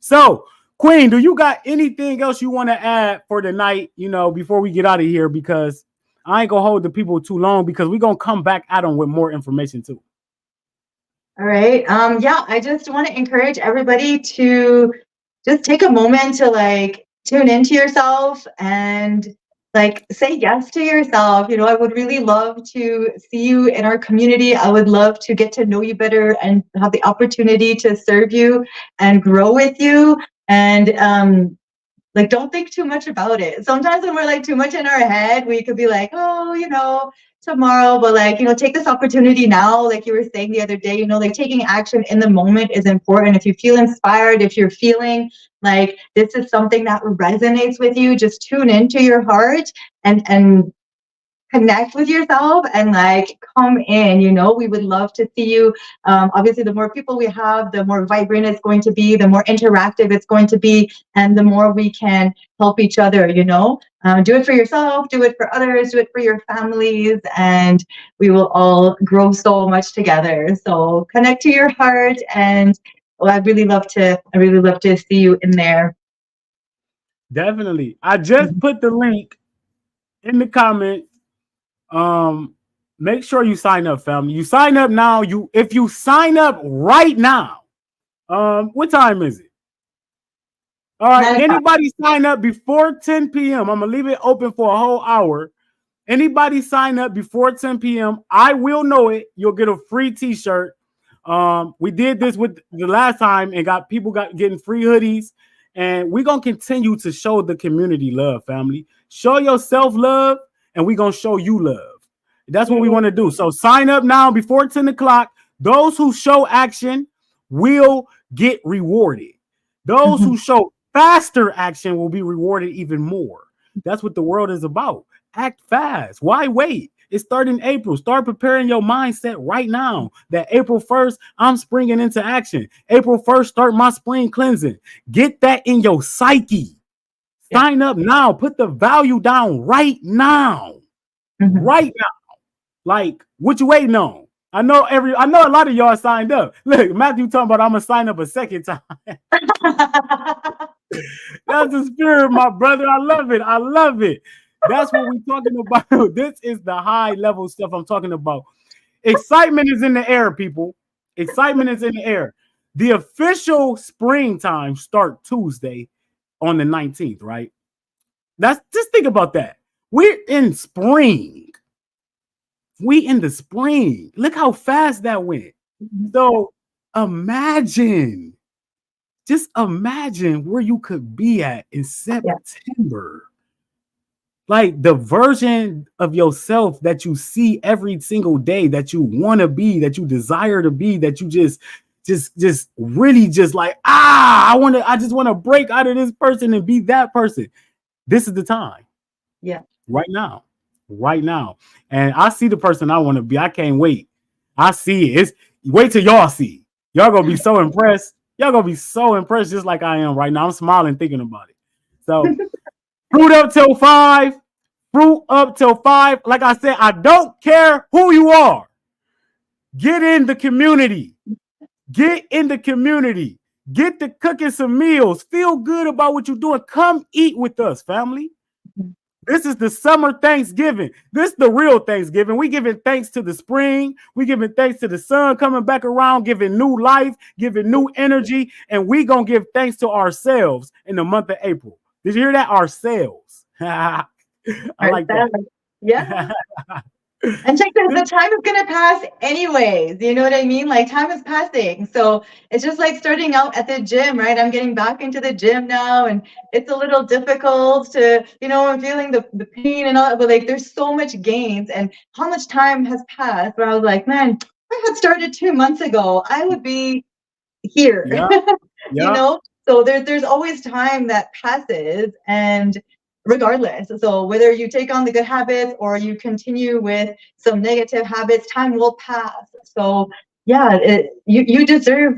So, Queen, do you got anything else you want to add for tonight, you know, before we get out of here? Because I ain't gonna hold the people too long, because we're gonna come back at them with more information too. All right. I just want to encourage everybody to just take a moment to like tune into yourself and like say yes to yourself. You know, I would really love to see you in our community. I would love to get to know you better and have the opportunity to serve you and grow with you. And like, don't think too much about it. Sometimes when we're like too much in our head, we could be like, oh, you know, tomorrow, but like, you know, take this opportunity now. Like you were saying the other day, you know, like taking action in the moment is important. If you feel inspired, if you're feeling like this is something that resonates with you, just tune into your heart and connect with yourself and like come in. You know, we would love to see you. Obviously, the more people we have, the more vibrant it's going to be, the more interactive it's going to be, and the more we can help each other. You know, do it for yourself, do it for others, do it for your families, and we will all grow so much together. So connect to your heart, and I'd really love to see you in there. Definitely. I just put the link in the comments. Make sure you sign up, family. You sign up now. If you sign up right now, what time is it? All right. 9 o'clock. Anybody sign up before 10 p.m.? I'm gonna leave it open for a whole hour. Anybody sign up before 10 p.m. I will know it. You'll get a free t-shirt. We did this with the last time and got getting free hoodies. And we're gonna continue to show the community love, family. Show yourself love, and we're gonna show you love. That's what we want to do. So sign up now before 10 o'clock. Those who show action will get rewarded. Those who show faster action will be rewarded even more. That's what the world is about. Act fast. Why wait? It's starting April. Start preparing your mindset right now. That April 1st, I'm springing into action. April 1st, start my spring cleansing. Get that in your psyche. Sign up now. Put the value down right now. Right now. Like, what you waiting on? I know a lot of y'all signed up. Look, Matthew talking about I'm gonna sign up a second time. That's the spirit, my brother. I love it. I love it. That's what we're talking about. This is the high level stuff I'm talking about. Excitement is in the air, people. Excitement is in the air. The official springtime start Tuesday on the 19th, right? Just think about that. We're in spring. We in the spring. Look how fast that went. So just imagine where you could be at in September. Like the version of yourself that you see every single day, that you want to be, that you desire to be, that you just really just like, I just want to break out of this person and be that person. This is the time. Yeah. Right now. And I see the person I want to be. I can't wait. I see it. Wait till y'all see. Y'all gonna be so impressed. Just like I am right now. I'm smiling thinking about it. So fruit up till 5. Like I said, I don't care who you are. Get in the community. Get to cooking some meals. Feel good about what you're doing. Come eat with us, family. This is the summer Thanksgiving. This is the real Thanksgiving. We giving thanks to the spring. We giving thanks to the sun coming back around, giving new life, giving new energy. And we going to give thanks to ourselves in the month of April. Did you hear that? Ourselves. I like that. Yeah. And check this, the time is going to pass anyways. You know what I mean? Like time is passing. So it's just like starting out at the gym, right? I'm getting back into the gym now and it's a little difficult to, I'm feeling the pain and all that, but like there's so much gains and how much time has passed where I was like, man, if I had started 2 months ago, I would be here, So there's always time that passes and regardless. So whether you take on the good habits or you continue with some negative habits, time will pass. So you deserve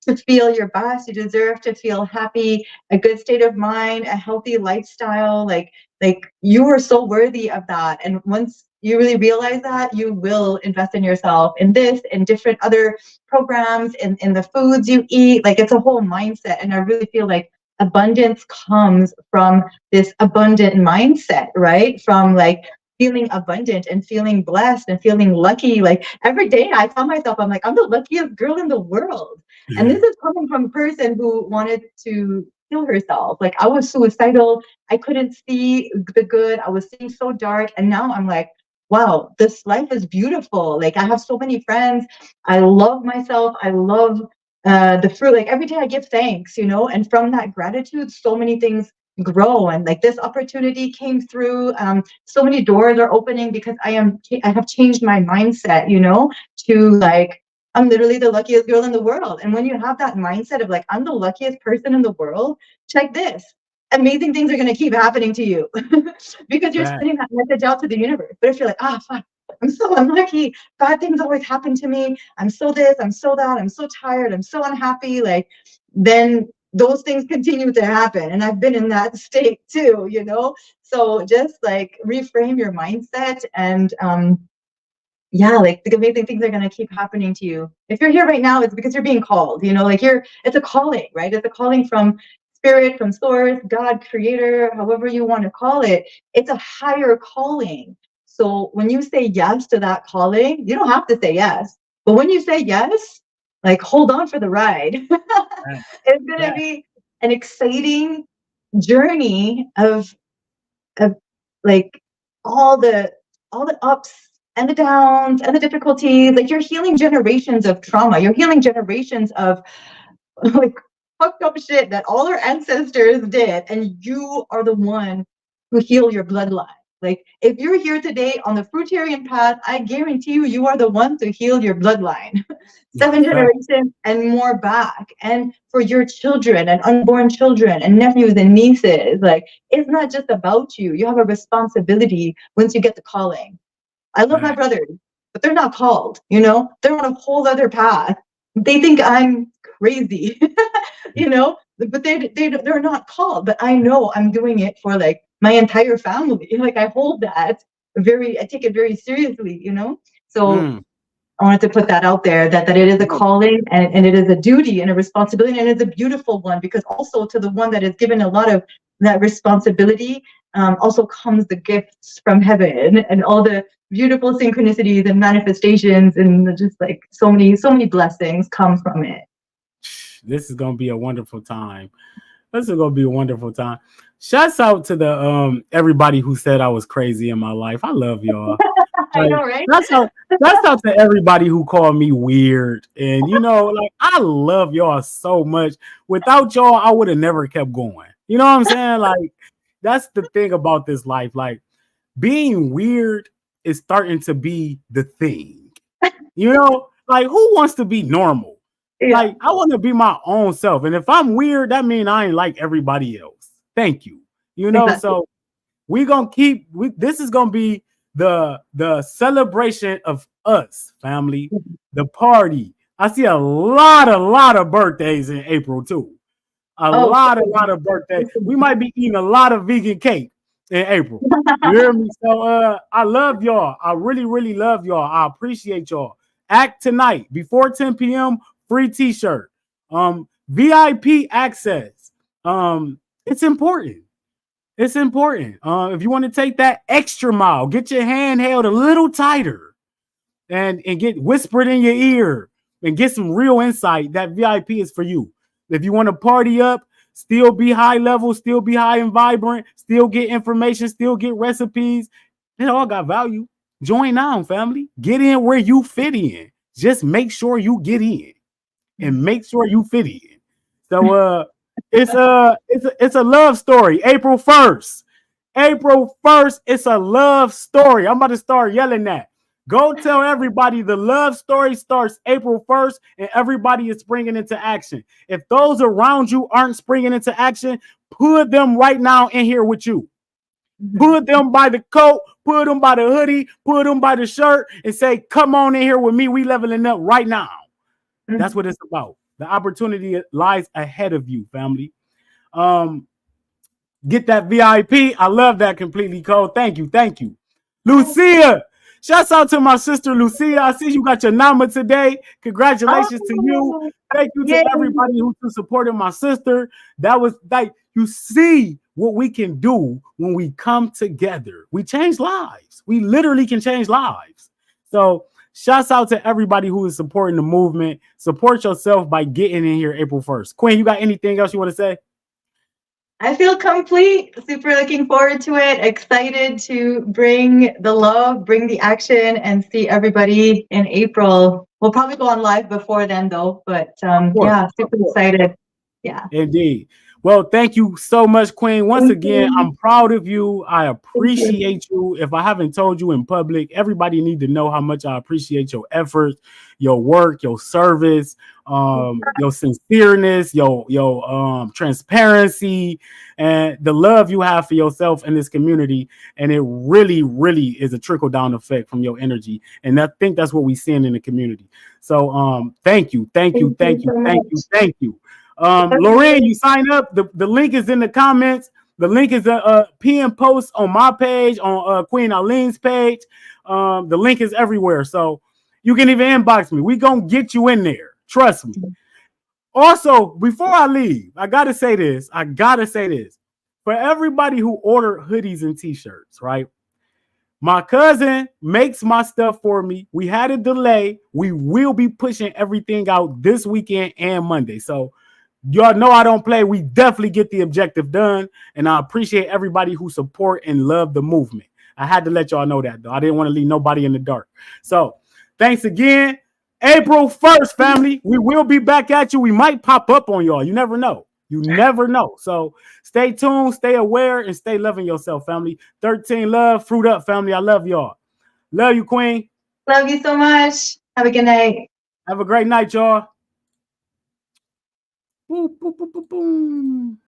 to feel your best. You deserve to feel happy, a good state of mind, a healthy lifestyle. Like you are so worthy of that. And once you really realize that, you will invest in yourself, in this, in different other programs, in the foods you eat. Like it's a whole mindset. And I really feel like abundance comes from this abundant mindset, right? From like feeling abundant and feeling blessed and feeling lucky. Like every day I tell myself, I'm like, I'm the luckiest girl in the world. Yeah. And this is coming from a person who wanted to kill herself. Like I was suicidal. I couldn't see the good. I was seeing so dark. And now I'm like, wow, this life is beautiful. Like I have so many friends. I love myself. I love the fruit. Like every day I give thanks, and from that gratitude, so many things grow. And like this opportunity came through. So many doors are opening because I have changed my mindset, to like, I'm literally the luckiest girl in the world. And when you have that mindset of like, I'm the luckiest person in the world, check this. Amazing things are going to keep happening to you because you're sending that message out to the universe. But if you're like, fuck, I'm so unlucky. Bad things always happen to me. I'm so this, I'm so that, I'm so tired, I'm so unhappy. Like, then those things continue to happen. And I've been in that state too, So just like reframe your mindset and like the amazing things are going to keep happening to you. If you're here right now, it's because you're being called, like it's a calling, right? It's a calling from spirit, from source, God, creator, however you want to call it. It's a higher calling. So when you say yes to that calling, you don't have to say yes. But when you say yes, like hold on for the ride. It's going to be an exciting journey of like all the ups and the downs and the difficulties. Like you're healing generations of trauma. You're healing generations of like fucked up shit that all our ancestors did, and you are the one who heal your bloodline. Like if you're here today on the fruitarian path, I guarantee you, you are the one to heal your bloodline. 7 generations and more back. And for your children and unborn children and nephews and nieces, like it's not just about you. You have a responsibility once you get the calling. I love my brothers, but they're not called, you know, they're on a whole other path. They think I'm crazy, you know, but they're not called. But I know I'm doing it for like my entire family. Like I hold that I take it very seriously, you know. So I wanted to put that out there that it is a calling and it is a duty and a responsibility, and it's a beautiful one, because also to the one that is given a lot of that responsibility also comes the gifts from heaven and all the beautiful synchronicities and manifestations, and just like so many blessings come from it. This is gonna be a wonderful time. This is gonna be a wonderful time. Shouts out to the everybody who said I was crazy in my life. I love y'all. I know, right? That's out to everybody who called me weird. And you know, like I love y'all so much. Without y'all, I would have never kept going. You know what I'm saying? Like that's the thing about this life. Like being weird is starting to be the thing. You know, like who wants to be normal? Yeah. Like I want to be my own self. And if I'm weird, that means I ain't like everybody else. Thank you. You know, exactly. So we're gonna this is gonna be the celebration of us, family, the party. I see a lot of birthdays in April too. A lot of birthdays. We might be eating a lot of vegan cake in April. You hear me? So I love y'all. I really love y'all. I appreciate y'all. Act tonight before 10 p.m. Free t-shirt. VIP access. It's important. It's important. If you want to take that extra mile, get your hand held a little tighter and get whispered in your ear and get some real insight. That VIP is for you. If you want to party up, still be high level, still be high and vibrant, still get information, still get recipes, it all got value. Join now, family. Get in where you fit in. Just make sure you get in and make sure you fit in. So it's a love story. April 1st. April 1st, it's a love story. I'm about to start yelling that. Go tell everybody the love story starts April 1st and everybody is springing into action. If those around you aren't springing into action, put them right now in here with you. Put them by the coat, put them by the hoodie, put them by the shirt and say, come on in here with me. We leveling up right now. That's what it's about. The opportunity lies ahead of you, family. Get that VIP. I love that completely, Cole. Thank you. Lucia. Shouts out to my sister, Lucia. I see you got your number today. Congratulations to you. Thank you to everybody who supported my sister. That was like, you see what we can do when we come together. We change lives. We literally can change lives. So shouts out to everybody who is supporting the movement. Support yourself by getting in here April 1st. Queen, you got anything else you want to say? I feel complete. Super looking forward to it. Excited to bring the love, bring the action, and see everybody in April. We'll probably go on live before then, though. But yeah, super excited. Yeah. Indeed. Well, thank you so much, Queen. Once again, I'm proud of you. I appreciate you. If I haven't told you in public, everybody need to know how much I appreciate your efforts, your work, your service, your sincereness, your transparency, and the love you have for yourself in this community. And it really is a trickle down effect from your energy. And I think that's what we're seeing in the community. So thank you. Lorraine, you sign up. The link is in the comments. The link is a PM post on my page, on Queen Aline's page. The link is everywhere. So you can even inbox me. We gonna get you in there. Trust me. Also, before I leave, I gotta say this. For everybody who ordered hoodies and t-shirts, right? My cousin makes my stuff for me. We had a delay. We will be pushing everything out this weekend and Monday. So Y'all know I don't play. We definitely get the objective done. And I appreciate everybody who support and love the movement. I had to let y'all know that, though. I didn't want to leave nobody in the dark. So thanks again. April 1st, family. We will be back at you. We might pop up on y'all. You never know. You never know. So stay tuned, stay aware, and stay loving yourself, family. 13 love, fruit up, family. I love y'all. Love you, Queen. Love you so much. Have a good night. Have a great night, y'all. Boom, boom, boom, boom, boom.